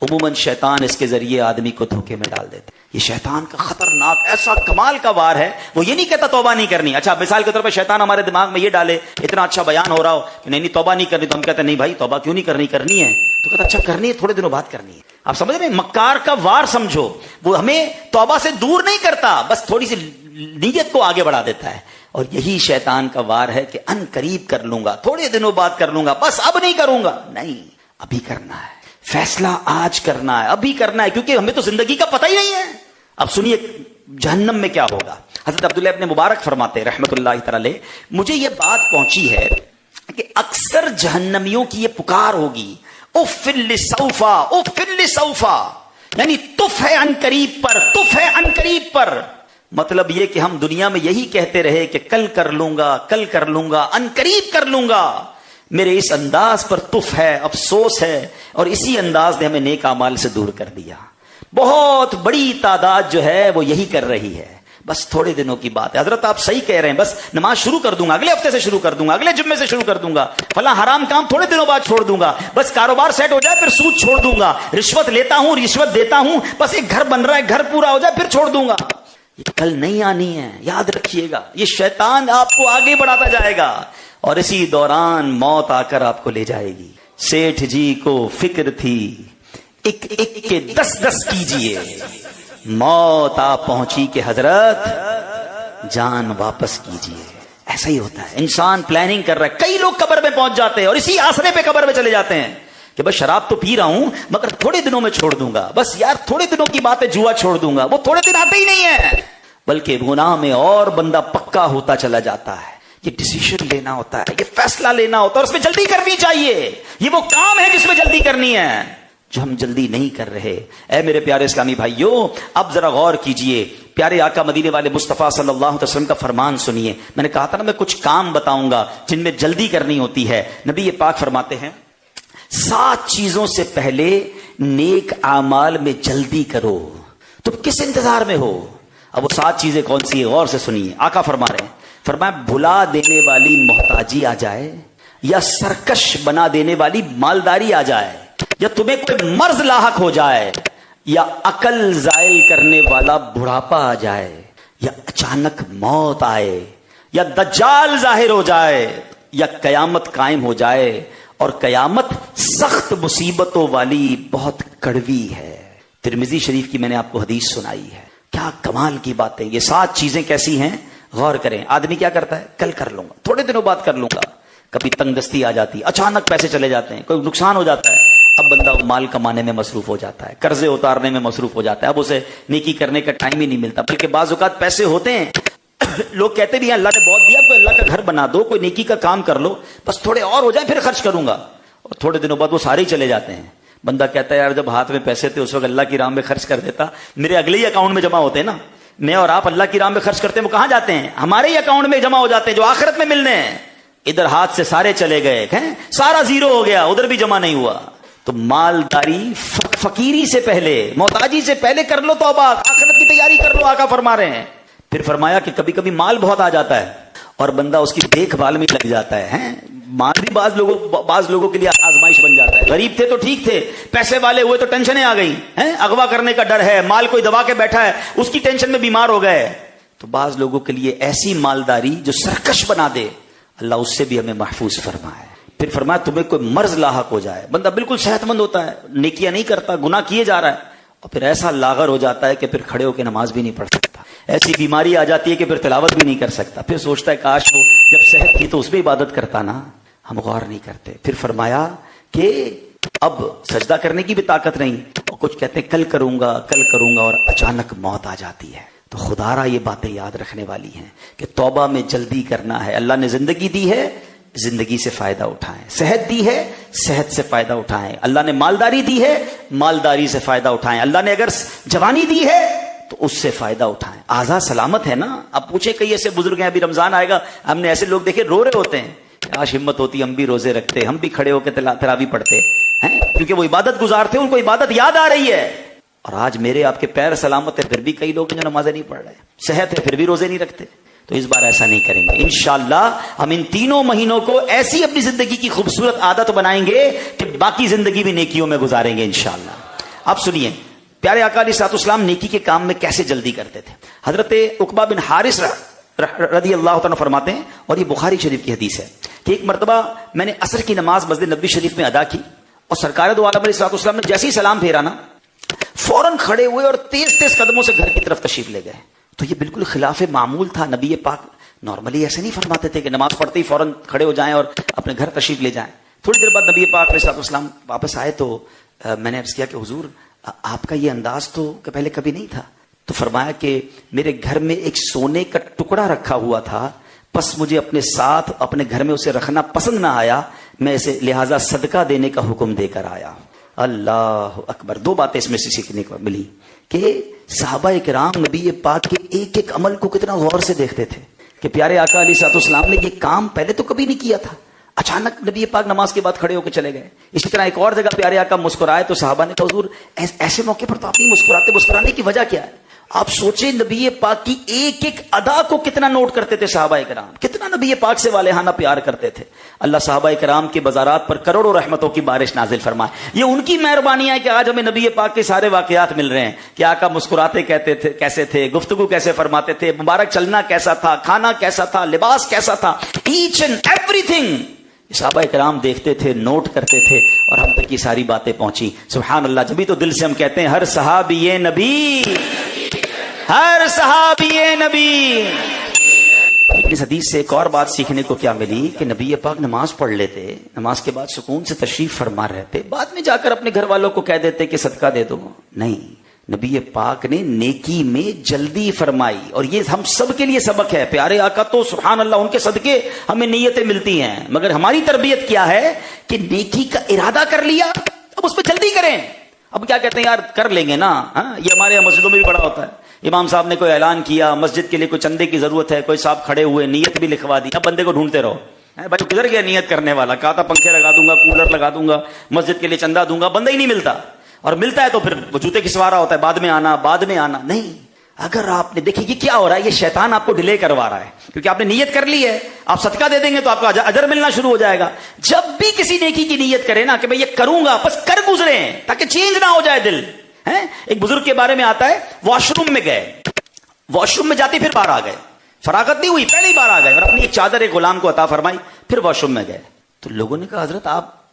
عموماً شیطان اس کے ذریعے آدمی کو دھوکے میں ڈال دیتے۔ یہ شیطان کا خطرناک ایسا کمال کا وار ہے، وہ یہ نہیں کہتا توبہ نہیں کرنی۔ اچھا مثال کے طور پہ شیطان ہمارے دماغ میں یہ ڈالے، اتنا اچھا بیان ہو رہا ہو کہ نہیں توبہ نہیں کرنی، تو ہم کہتے ہیں نہیں بھائی توبہ کیوں نہیں کرنی، کرنی ہے تو کہتا اچھا کرنی ہے، تھوڑے دنوں بعد کرنی ہے۔ آپ سمجھ رہے ہیں، مکار کا وار سمجھو، وہ ہمیں توبہ سے دور نہیں کرتا، بس تھوڑی سی نیت کو آگے بڑھا دیتا ہے۔ اور یہی شیطان کا وار ہے کہ ان قریب کر لوں گا، تھوڑے دنوں بعد کر لوں گا، بس اب نہیں کروں گا۔ نہیں، ابھی کرنا ہے، فیصلہ آج کرنا ہے، ابھی کرنا ہے، کیونکہ ہمیں تو زندگی کا پتہ ہی نہیں ہے۔ اب سنیے جہنم میں کیا ہوگا۔ حضرت عبداللہ ابن مبارک فرماتے رحمت اللہ تعالی، مجھے یہ بات پہنچی ہے کہ اکثر جہنمیوں کی یہ پکار ہوگی، اف لسوفا اف لسوفا، یعنی تف ہے ان قریب پر، تف ہے ان قریب پر۔ مطلب یہ کہ ہم دنیا میں یہی کہتے رہے کہ کل کر لوں گا، کل کر لوں گا، ان قریب کر لوں گا۔ میرے اس انداز پر تف ہے، افسوس ہے، اور اسی انداز نے ہمیں نیک اعمال سے دور کر دیا۔ بہت بڑی تعداد جو ہے وہ یہی کر رہی ہے، بس تھوڑے دنوں کی بات ہے۔ حضرت آپ صحیح کہہ رہے ہیں، بس نماز شروع کر دوں گا، اگلے ہفتے سے شروع کر دوں گا، اگلے جمعے سے شروع کر دوں گا، فلاں حرام کام تھوڑے دنوں بعد چھوڑ دوں گا، بس کاروبار سیٹ ہو جائے پھر سود چھوڑ دوں گا، رشوت لیتا ہوں رشوت دیتا ہوں، بس ایک گھر بن رہا ہے گھر پورا ہو جائے پھر چھوڑ دوں گا۔ یہ کل نہیں آنی ہے، یاد رکھیے گا، یہ شیطان آپ کو آگے بڑھاتا جائے گا، اور اسی دوران موت آ کر آپ کو لے جائے گی۔ سیٹھ جی کو فکر تھی ایک ایک کے 10 کیجئے، موت آ پہنچی کہ حضرت جان واپس کیجئے۔ ایسا ہی ہوتا ہے، انسان پلاننگ کر رہا ہے، کئی لوگ قبر میں پہنچ جاتے ہیں اور اسی آسرے پہ قبر میں چلے جاتے ہیں کہ بس شراب تو پی رہا ہوں مگر تھوڑے دنوں میں چھوڑ دوں گا، بس یار تھوڑے دنوں کی بات ہے، جوا چھوڑ دوں گا، وہ تھوڑے دن آتے ہی نہیں ہے، بلکہ گناہ میں اور بندہ پکا ہوتا چلا جاتا ہے۔ یہ ڈیسیشن لینا ہوتا ہے، یہ فیصلہ لینا ہوتا ہے، اور اس میں جلدی کرنی چاہیے۔ یہ وہ کام ہے جس میں جلدی کرنی ہے، جو ہم جلدی نہیں کر رہے۔ اے میرے پیارے اسلامی بھائیوں، اب ذرا غور کیجئے، پیارے آقا مدینے والے مصطفیٰ صلی اللہ علیہ وسلم کا فرمان سنیے۔ میں نے کہا تھا نا میں کچھ کام بتاؤں گا جن میں جلدی کرنی ہوتی ہے۔ نبی پاک فرماتے ہیں 7 چیزوں سے پہلے نیک اعمال میں جلدی کرو، تم کس انتظار میں ہو؟ اب وہ 7 چیزیں کون سی ہیں، غور سے سنیے۔ آقا فرما رہے ہیں، فرمایا بھلا دینے والی محتاجی آ جائے، یا سرکش بنا دینے والی مالداری آ جائے، یا تمہیں کوئی مرض لاحق ہو جائے، یا عقل زائل کرنے والا بڑھاپا آ جائے، یا اچانک موت آئے، یا دجال ظاہر ہو جائے، یا قیامت قائم ہو جائے، اور قیامت سخت مصیبتوں والی بہت کڑوی ہے. ترمذی شریف کی میں نے آپ کو حدیث سنائی ہے. کیا کمال کی باتیں. یہ 7 چیزیں کیسی ہیں غور کریں. آدمی کیا کرتا ہے, کل کر لوں گا, تھوڑے دنوں بعد کر لوں گا. کبھی تنگ دستی آ جاتی, اچانک پیسے چلے جاتے ہیں, کوئی نقصان ہو جاتا ہے, اب بندہ مال کمانے میں مصروف ہو جاتا ہے, قرضے اتارنے میں مصروف ہو جاتا ہے, اب اسے نیکی کرنے کا ٹائم ہی نہیں ملتا. بلکہ بعض اوقات پیسے ہوتے ہیں, لوگ کہتے بھی ہیں اللہ نے بہت دیا, کوئی اللہ کا گھر بنا دو, کوئی نیکی کا کام کر لو, بس تھوڑے اور ہو جائیں پھر خرچ کروں گا. اور تھوڑے دنوں بعد وہ سارے ہی چلے جاتے ہیں. بندہ کہتا ہے یار جب ہاتھ میں پیسے تھے اس وقت اللہ کی راہ میں خرچ کر دیتا, میرے اگلے ہی اکاؤنٹ میں جمع ہوتے ہیں نا. میں اور آپ اللہ کی راہ میں خرچ کرتے ہیں, وہ کہاں جاتے ہیں, ہمارے ہی اکاؤنٹ میں جمع ہو جاتے ہیں جو آخرت میں ملنے ہیں. ادھر ہاتھ سے سارے چلے گئے, سارا زیرو ہو گیا, ادھر بھی جمع نہیں ہوا. تو مالداری فقیری سے پہلے, محتاجی سے پہلے کر لو توبہ, آخرت کی تیاری کر لو. آقا فرما رہے ہیں. پھر فرمایا کہ کبھی کبھی مال بہت آ جاتا ہے اور بندہ اس کی دیکھ بھال میں لگ جاتا ہے. مال بھی بعض لوگوں کے لیے آزمائش بن جاتا ہے. غریب تھے تو ٹھیک تھے, پیسے والے ہوئے تو ٹینشنیں آ گئی, اغوا کرنے کا ڈر ہے, مال کوئی دبا کے بیٹھا ہے, اس کی ٹینشن میں بیمار ہو گئے. تو بعض لوگوں کے لیے ایسی مالداری جو سرکش بنا دے, اللہ اس سے بھی ہمیں محفوظ فرمائے. پھر فرمایا تمہیں کوئی مرض لاحق ہو جائے, بندہ بالکل صحت مند ہوتا ہے, نیکیاں نہیں کرتا, گناہ کیے جا رہا ہے, اور پھر ایسا لاغر ہو جاتا ہے کہ پھر کھڑے ہو کے نماز بھی نہیں پڑھ سکتا. ایسی بیماری آ جاتی ہے کہ پھر تلاوت بھی نہیں کر سکتا. پھر سوچتا ہے کاش وہ جب صحت تھی تو اس میں عبادت کرتا نا. ہم غور نہیں کرتے. پھر فرمایا کہ اب سجدہ کرنے کی بھی طاقت نہیں, اور کچھ کہتے ہیں کل کروں گا, اور اچانک موت آ جاتی ہے. تو خدا را یہ باتیں یاد رکھنے والی ہیں کہ توبہ میں جلدی کرنا ہے. اللہ نے زندگی دی ہے, زندگی سے فائدہ اٹھائیں. صحت دی ہے, صحت سے فائدہ اٹھائیں. اللہ نے مالداری دی ہے, مالداری سے فائدہ اٹھائیں. اللہ نے اگر جوانی دی ہے تو اس سے فائدہ اٹھائیں. اعضاء سلامت ہے نا. اب پوچھے کئی ایسے بزرگ ہیں, ابھی رمضان آئے گا, ہم نے ایسے لوگ دیکھے رو رہے ہوتے ہیں, کاش ہمت ہوتی ہم بھی روزے رکھتے, ہم بھی کھڑے ہو کے تراویح پڑھتے ہیں, کیونکہ وہ عبادت گزار تھے, ان کو عبادت یاد آ رہی ہے. اور آج میرے آپ کے پیر سلامت ہے پھر بھی کئی لوگ جو نمازیں نہیں پڑھ رہے, صحت ہے پھر بھی روزے نہیں رکھتے. تو اس بار ایسا نہیں کریں گے انشاءاللہ. ہم ان 3 مہینوں کو ایسی اپنی زندگی کی خوبصورت عادت بنائیں گے کہ باقی زندگی بھی نیکیوں میں گزاریں گے انشاءاللہ. آپ سنیے پیارے آقا علیہ الصلوۃ والسلام نیکی کے کام میں کیسے جلدی کرتے تھے. حضرت عقبہ بن حارث رضی اللہ تعالیٰ فرماتے ہیں, اور یہ بخاری شریف کی حدیث ہے, کہ ایک مرتبہ میں نے عصر کی نماز مسجد نبوی شریف میں ادا کی, اور سرکار دو عالم علیہ الصلوۃ والسلام نے جیسے ہی سلام پھیرا نا, فوراً کھڑے ہوئے اور تیز تیز قدموں سے گھر کی طرف تشریف لے گئے. تو یہ بالکل خلاف معمول تھا. نبی پاک نارملی ایسے نہیں فرماتے تھے کہ نماز پڑھتے ہی فوراً کھڑے ہو جائیں اور اپنے گھر تشریف لے جائیں. تھوڑی دیر بعد نبی پاک علیہ الصلوۃ والسلام واپس آئے تو میں نے عرض کیا کہ حضور آپ کا یہ انداز تو پہلے کبھی نہیں تھا. تو فرمایا کہ میرے گھر میں ایک سونے کا ٹکڑا رکھا ہوا تھا, بس مجھے اپنے ساتھ اپنے گھر میں اسے رکھنا پسند نہ آیا, میں اسے لہٰذا صدقہ دینے کا حکم دے کر آیا. اللہ اکبر. 2 باتیں اس میں سے سیکھنے کو ملی کہ صحابہ کرام نبی پاک کے ایک ایک عمل کو کتنا غور سے دیکھتے تھے, کہ پیارے آقا علیہ الصلوۃ والسلام نے یہ کام پہلے تو کبھی نہیں کیا تھا, اچانک نبی پاک نماز کے بعد کھڑے ہو کے چلے گئے. اسی طرح ایک اور جگہ پیارے آقا مسکرائے تو صحابہ نے کہا حضور ایسے موقع پر تو آپ نہیں مسکراتے, مسکرانے کی وجہ کیا ہے. آپ سوچیں نبی پاک کی ایک ایک ادا کو کتنا نوٹ کرتے تھے صحابہ کرام, کتنا نبی پاک سے والہانہ پیار کرتے تھے. اللہ صحابہ کرام کے بازارات پر کروڑوں رحمتوں کی بارش نازل فرمائے. یہ ان کی مہربانی ہے کہ آج ہمیں نبی پاک کے سارے واقعات مل رہے ہیں, کہ آقا مسکراتے کہتے تھے کیسے تھے, گفتگو کیسے فرماتے تھے, مبارک چلنا کیسا تھا, کھانا کیسا تھا, لباس کیسا تھا, ایچ اینڈ ایوری تھنگ صحابہ کرام دیکھتے تھے, نوٹ کرتے تھے, اور ہم تک یہ ساری باتیں پہنچی. سبحان اللہ. جبھی تو دل سے ہم کہتے ہیں ہر صحابی نبی, ہر صحابی نبی. اس حدیث سے ایک اور بات سیکھنے کو کیا ملی کہ نبی پاک نماز پڑھ لیتے, نماز کے بعد سکون سے تشریف فرما رہتے, بعد میں جا کر اپنے گھر والوں کو کہہ دیتے کہ صدقہ دے دو. نہیں, نبی پاک نے نیکی میں جلدی فرمائی, اور یہ ہم سب کے لیے سبق ہے. پیارے آقا تو سبحان اللہ ان کے صدقے ہمیں نیتیں ملتی ہیں, مگر ہماری تربیت کیا ہے کہ نیکی کا ارادہ کر لیا, اب اس پہ جلدی کریں. اب کیا کہتے ہیں یار کر لیں گے نا, یہ ہمارے مسجدوں میں بھی بڑا ہوتا ہے. امام صاحب نے کوئی اعلان کیا, مسجد کے لیے کوئی چندے کی ضرورت ہے, کوئی صاحب کھڑے ہوئے, نیت بھی لکھوا دی, اب بندے کو ڈھونڈتے رہو. بھائی کدھر گیا نیت کرنے والا, کہا تھا پنکھے لگا دوں گا, کولر لگا دوں گا, مسجد کے لیے چندہ دوں گا, بندہ ہی نہیں ملتا. اور ملتا ہے تو پھر وہ جوتے کی سوارا ہوتا ہے, بعد میں آنا. نہیں, اگر آپ نے دیکھیں یہ کیا ہو رہا ہے, یہ شیطان آپ کو ڈیلے کروا رہا ہے, کیونکہ آپ نے نیت کر لی ہے. آپ صدقہ دے دیں گے تو آپ کا اجر ملنا شروع ہو جائے گا. جب بھی کسی نیکی کی نیت کرے نا کہ میں یہ کروں گا, بس کر گزریں تاکہ چینج نہ ہو جائے دل. ایک بزرگ کے بارے میں آتا ہے, واش روم میں گئے, واش روم میں جاتے پھر باہر آ گئے, فراغت نہیں ہوئی, پہلے ہی باہر آ گئے, اور اپنی ایک چادر ایک غلام کو عطا فرمائی, پھر واش روم میں گئے. تو لوگوں نے کہا حضرت آپ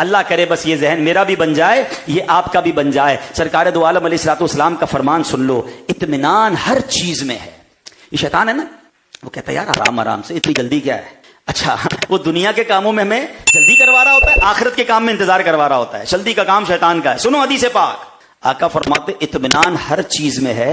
اللہ کرے بس یہ ذہن میرا بھی بن جائے، یہ آپ کا بھی بن جائے۔ سرکار دو عالم علیہ الصلوۃ والسلام کا فرمان سن لو، اطمینان ہر چیز میں ہے۔ یہ شیطان ہے نا، وہ کہتا ہے یار آرام آرام سے، اتنی جلدی کیا ہے؟ اچھا وہ دنیا کے کاموں میں ہمیں جلدی کروا رہا ہوتا ہے، آخرت کے کام میں انتظار کروا رہا ہوتا ہے۔ جلدی کا کام شیطان کا ہے۔ سنو حدیث پاک، آقا فرماتے اطمینان ہر چیز میں ہے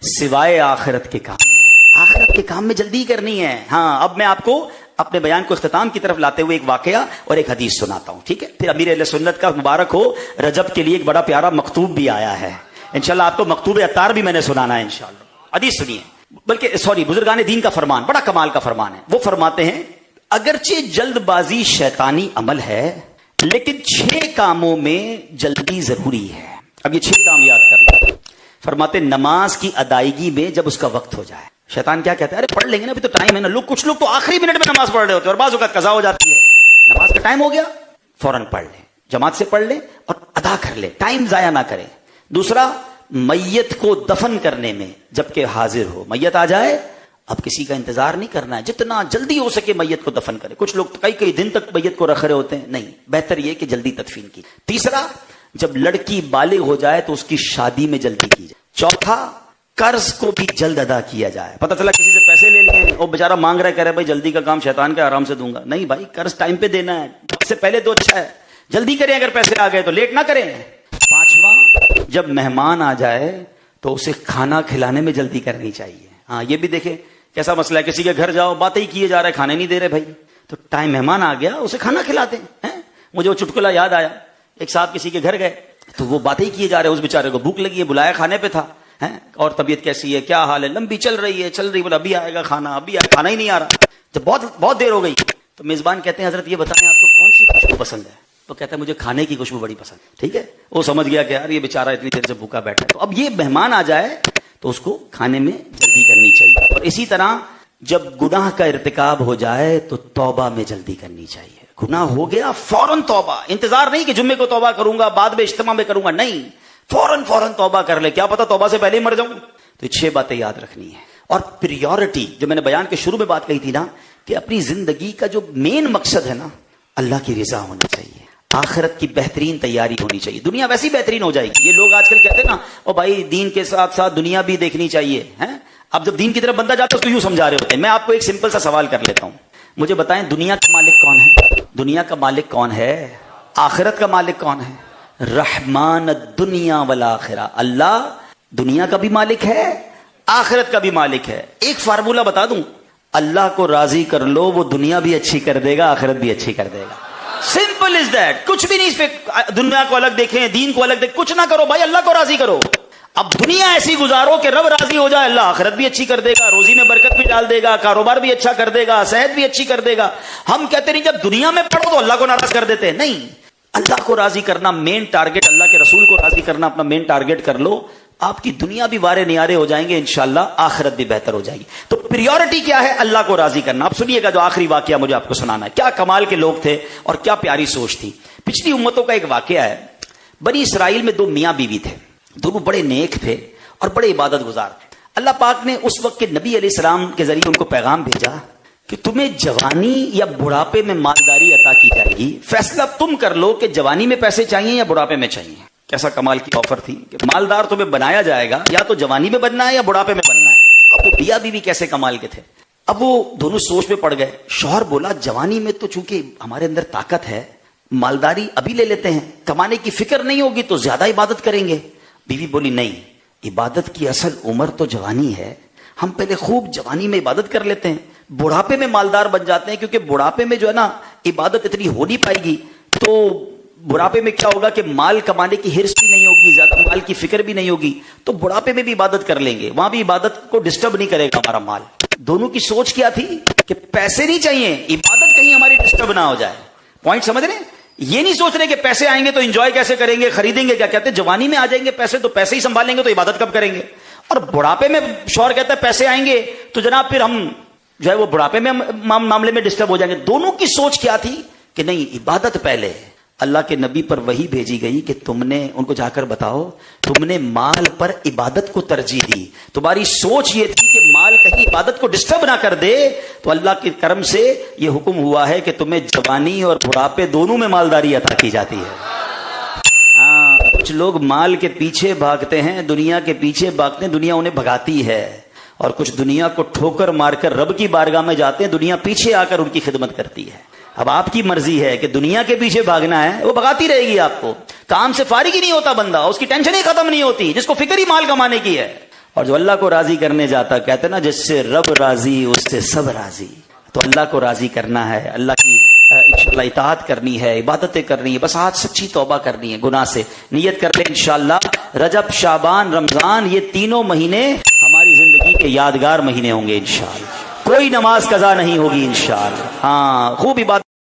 سوائے آخرت کے کام میں۔ آخرت کے کام میں جلدی کرنی ہے۔ ہاں اب میں آپ کو اپنے بیان کو اختتام کی طرف لاتے ہوئے ایک واقعہ اور ایک حدیث سناتا ہوں، ٹھیک ہے؟ پھر امیر اہل سنت کا مبارک ہو رجب کے لیے ایک بڑا پیارا مکتوب بھی آیا ہے، انشاءاللہ آپ کو مکتوب عطار بھی میں نے سنانا ہے انشاءاللہ۔ حدیث سنیے، بلکہ بزرگان دین کا فرمان، بڑا کمال کا فرمان ہے۔ وہ فرماتے ہیں اگرچہ جلد بازی شیطانی عمل ہے لیکن 6 کاموں میں جلدی ضروری ہے۔ اب یہ 6 کام یاد کر لو۔ فرماتے نماز کی ادائیگی میں جب اس کا وقت ہو جائے، شیطان کیا کہتا ہے، ارے پڑھ لیں گے نا، ابھی تو ٹائم ہے نا۔ کچھ لوگ تو آخری منٹ میں نماز پڑھ رہے ہوتے ہیں اور بعض اوقات قضا ہو جاتی ہے، نماز کا ٹائم ہو گیا فوراً پڑھ لیں، جماعت سے پڑھ لیں اور ادا کر لیں، ٹائم ضائع نہ کریں۔ دوسرا، میت کو دفن کرنے میں جبکہ حاضر ہو، میت آ جائے اب کسی کا انتظار نہیں کرنا ہے، جتنا جلدی ہو سکے میت کو دفن کرے۔ کچھ لوگ کئی دن تک میت کو رکھ رہے ہوتے ہیں، نہیں، بہتر یہ کہ جلدی تدفین کی۔ تیسرا، جب لڑکی بالغ ہو جائے تو اس کی شادی میں جلدی کی جائے۔ چوتھا، قرض کو بھی جلد ادا کیا جائے۔ پتہ چلا کسی سے پیسے لے لیے اور بیچارہ مانگ رہا ہے، کہہ رہا ہے بھائی جلدی کا کام شیطان کا، آرام سے دوں گا۔ نہیں بھائی، قرض ٹائم پہ دینا ہے، اس سے پہلے تو اچھا ہے، جلدی کریں، اگر پیسے آ گئے تو لیٹ نہ کریں۔ پانچواں، جب مہمان آ جائے تو اسے کھانا کھلانے میں جلدی کرنی چاہیے۔ ہاں یہ بھی دیکھیں کیسا مسئلہ ہے، کسی کے گھر جاؤ باتیں ہی کیے جا رہے، کھانے نہیں دے رہے بھائی، تو ٹائم مہمان آ گیا اسے کھانا کھلاتے ہیں۔ مجھے وہ چٹکلا یاد آیا، ایک صاحب کسی کے گھر گئے تو وہ باتیں ہی کیے جا رہے، اس بیچارے کو بھوک لگی ہے، بلایا کھانے پہ تھا، اور طبیعت کیسی ہے، کیا حال ہے، لمبی چل رہی، بولا ابھی آئے گا کھانا، ابھی کھانا ہی نہیں آ رہا۔ جب بہت دیر ہو گئی تو میزبان کہتے ہیں حضرت یہ بتائیں آپ کو کون سی خوشبو پسند ہے؟ تو کہتا ہے مجھے کھانے کی خوشبو بڑی پسند ہے۔ ٹھیک ہے، وہ سمجھ گیا کہ یار یہ بیچارہ اتنی دیر سے بھوکا بیٹھا ہے، تو اب یہ مہمان آ جائے تو اس کو کھانے میں جلدی کرنی چاہیے۔ اور اسی طرح جب گناہ کا ارتکاب ہو جائے تو توبہ میں جلدی کرنی چاہیے۔ گناہ ہو گیا فوراً توبہ، انتظار نہیں کہ جمعے کو توبہ کروں گا بعد میں اجتماع میں کروں گا، نہیں، فوراً توبہ کر لے، کیا پتا توبہ سے پہلے ہی مر جاؤں۔ تو 6 باتیں یاد رکھنی ہے۔ اور پریورٹی، جو میں نے بیان کے شروع میں بات کہی تھی نا، کہ اپنی زندگی کا جو مین مقصد ہے نا، اللہ کی رضا ہونا چاہیے، آخرت کی بہترین تیاری ہونی چاہیے، دنیا ویسی بہترین ہو جائے گی۔ یہ لوگ آج کل کہتے ہیں نا او بھائی دین کے ساتھ ساتھ دنیا بھی دیکھنی چاہیے، ہیں؟ اب جب دین کی طرف بندہ جاتا ہے اس کو یوں سمجھا رہے ہوتے ہیں۔ میں آپ کو ایک سمپل سا سوال کر لیتا ہوں، مجھے بتائیں دنیا کا مالک کون ہے؟ دنیا کا مالک کون ہے؟ آخرت کا مالک کون ہے؟ رحمان الدنیا والآخرہ، اللہ دنیا کا بھی مالک ہے، آخرت کا بھی مالک ہے۔ ایک فارمولہ بتا دوں، اللہ کو راضی کر لو، وہ دنیا بھی اچھی کر دے گا، آخرت بھی اچھی کر دے گا۔ سمپل از دیٹ، کچھ بھی نہیں، اس پہ دنیا کو الگ دیکھیں، دین کو الگ دیکھیں، کچھ نہ کرو بھائی، اللہ کو راضی کرو۔ اب دنیا ایسی گزارو کہ رب راضی ہو جائے، اللہ آخرت بھی اچھی کر دے گا، روزی میں برکت بھی ڈال دے گا، کاروبار بھی اچھا کر دے گا، صحت بھی اچھی کر دے گا۔ ہم کہتے نہیں جب دنیا میں پڑھو تو اللہ کو ناراض کر دیتے ہیں، نہیں، اللہ کو راضی کرنا مین ٹارگٹ، اللہ کے رسول کو راضی کرنا اپنا مین ٹارگٹ کر لو، آپ کی دنیا بھی وارے نیارے ہو جائیں گے، انشاءاللہ آخرت بھی بہتر ہو جائے گی۔ تو پریورٹی کیا ہے؟ اللہ کو راضی کرنا۔ اب سنیے گا جو آخری واقعہ مجھے آپ کو سنانا ہے، کیا کمال کے لوگ تھے اور کیا پیاری سوچ تھی۔ پچھلی امتوں کا ایک واقعہ ہے، بنی اسرائیل میں 2 میاں بیوی تھے، دونوں بڑے نیک تھے اور بڑے عبادت گزار تھے۔ اللہ پاک نے اس وقت کے نبی علیہ السلام کے ذریعے ان کو پیغام بھیجا کہ تمہیں جوانی یا بڑھاپے میں مالداری عطا کی جائے گی، فیصلہ تم کر لو کہ جوانی میں پیسے چاہیے یا بڑھاپے میں چاہیے۔ کیسا کمال کی آفر تھی کہ مالدار تمہیں بنایا جائے گا، یا تو جوانی میں بننا ہے یا بڑھاپے میں بننا ہے۔ اب وہ میاں بیوی کیسے کمال کے تھے، اب وہ دونوں سوچ میں پڑ گئے۔ شوہر بولا جوانی میں تو چونکہ ہمارے اندر طاقت ہے، مالداری ابھی لے لیتے ہیں، کمانے کی فکر نہیں ہوگی تو زیادہ عبادت کریں گے۔ بیوی بولی نہیں، عبادت کی اصل عمر تو جوانی ہے، ہم پہلے خوب جوانی میں عبادت کر لیتے ہیں، بڑھاپے میں مالدار بن جاتے ہیں، کیونکہ بڑھاپے میں جو ہے نا عبادت اتنی ہو نہیں پائے گی، تو بڑھاپے میں کیا ہوگا کہ مال کمانے کی ہرس بھی نہیں ہوگی، زیادہ مال کی فکر بھی نہیں ہوگی، تو بڑھاپے میں بھی عبادت کر لیں گے، وہاں بھی عبادت کو ڈسٹرب نہیں کرے گا ہمارا مال۔ دونوں کی سوچ کیا تھی کہ پیسے نہیں چاہیے، عبادت کہیں ہماری ڈسٹرب نہ ہو جائے۔ پوائنٹ سمجھ رہے ہیں؟ یہ نہیں سوچ رہے کہ پیسے آئیں گے تو انجوائے کیسے کریں گے، خریدیں گے کیا، کہتے ہیں جوانی میں آ جائیں گے پیسے تو پیسے ہی سنبھالیں گے تو عبادت کب کریں گے، اور بڑھاپے میں شوہر کہتا ہے پیسے آئیں گے تو جناب پھر ہم جو ہے وہ بڑھاپے میں معاملے میں ڈسٹرب ہو جائیں گے۔ دونوں کی سوچ کیا تھی کہ نہیں، عبادت پہلے، اللہ کے نبی پر وحی بھیجی گئی کہ تم نے ان کو جا کر بتاؤ تم نے مال پر عبادت کو ترجیح دی، تمہاری سوچ یہ تھی کہ مال کہیں عبادت کو ڈسٹرب نہ کر دے، تو اللہ کے کرم سے یہ حکم ہوا ہے کہ تمہیں جوانی اور بڑھاپے دونوں میں مالداری عطا کی جاتی ہے۔ ہاں، کچھ لوگ مال کے پیچھے بھاگتے ہیں، دنیا کے پیچھے بھاگتے ہیں، دنیا انہیں بھگاتی ہے، اور کچھ دنیا کو ٹھوکر مار کر رب کی بارگاہ میں جاتے ہیں، دنیا پیچھے آ کر ان کی خدمت کرتی ہے۔ اب آپ کی مرضی ہے کہ دنیا کے پیچھے بھاگنا ہے، وہ بھگاتی رہے گی آپ کو، کام سے فارغ ہی نہیں ہوتا بندہ، اس کی ٹینشن ہی ختم نہیں ہوتی، جس کو فکر ہی مال کمانے کی ہے۔ اور جو اللہ کو راضی کرنے جاتا، کہتے ہیں نا جس سے رب راضی اس سے سب راضی، تو اللہ کو راضی کرنا ہے، اللہ کی انشاءاللہ اطاعت کرنی ہے، عبادتیں کرنی ہے، بس آج سچی توبہ کرنی ہے گناہ سے۔ نیت کر لیں انشاءاللہ رجب، شعبان، رمضان، یہ تینوں مہینے ہماری زندگی کے یادگار مہینے ہوں گے انشاءاللہ، کوئی نماز قضا نہیں ہوگی انشاءاللہ۔ ہاں، خوب عبادت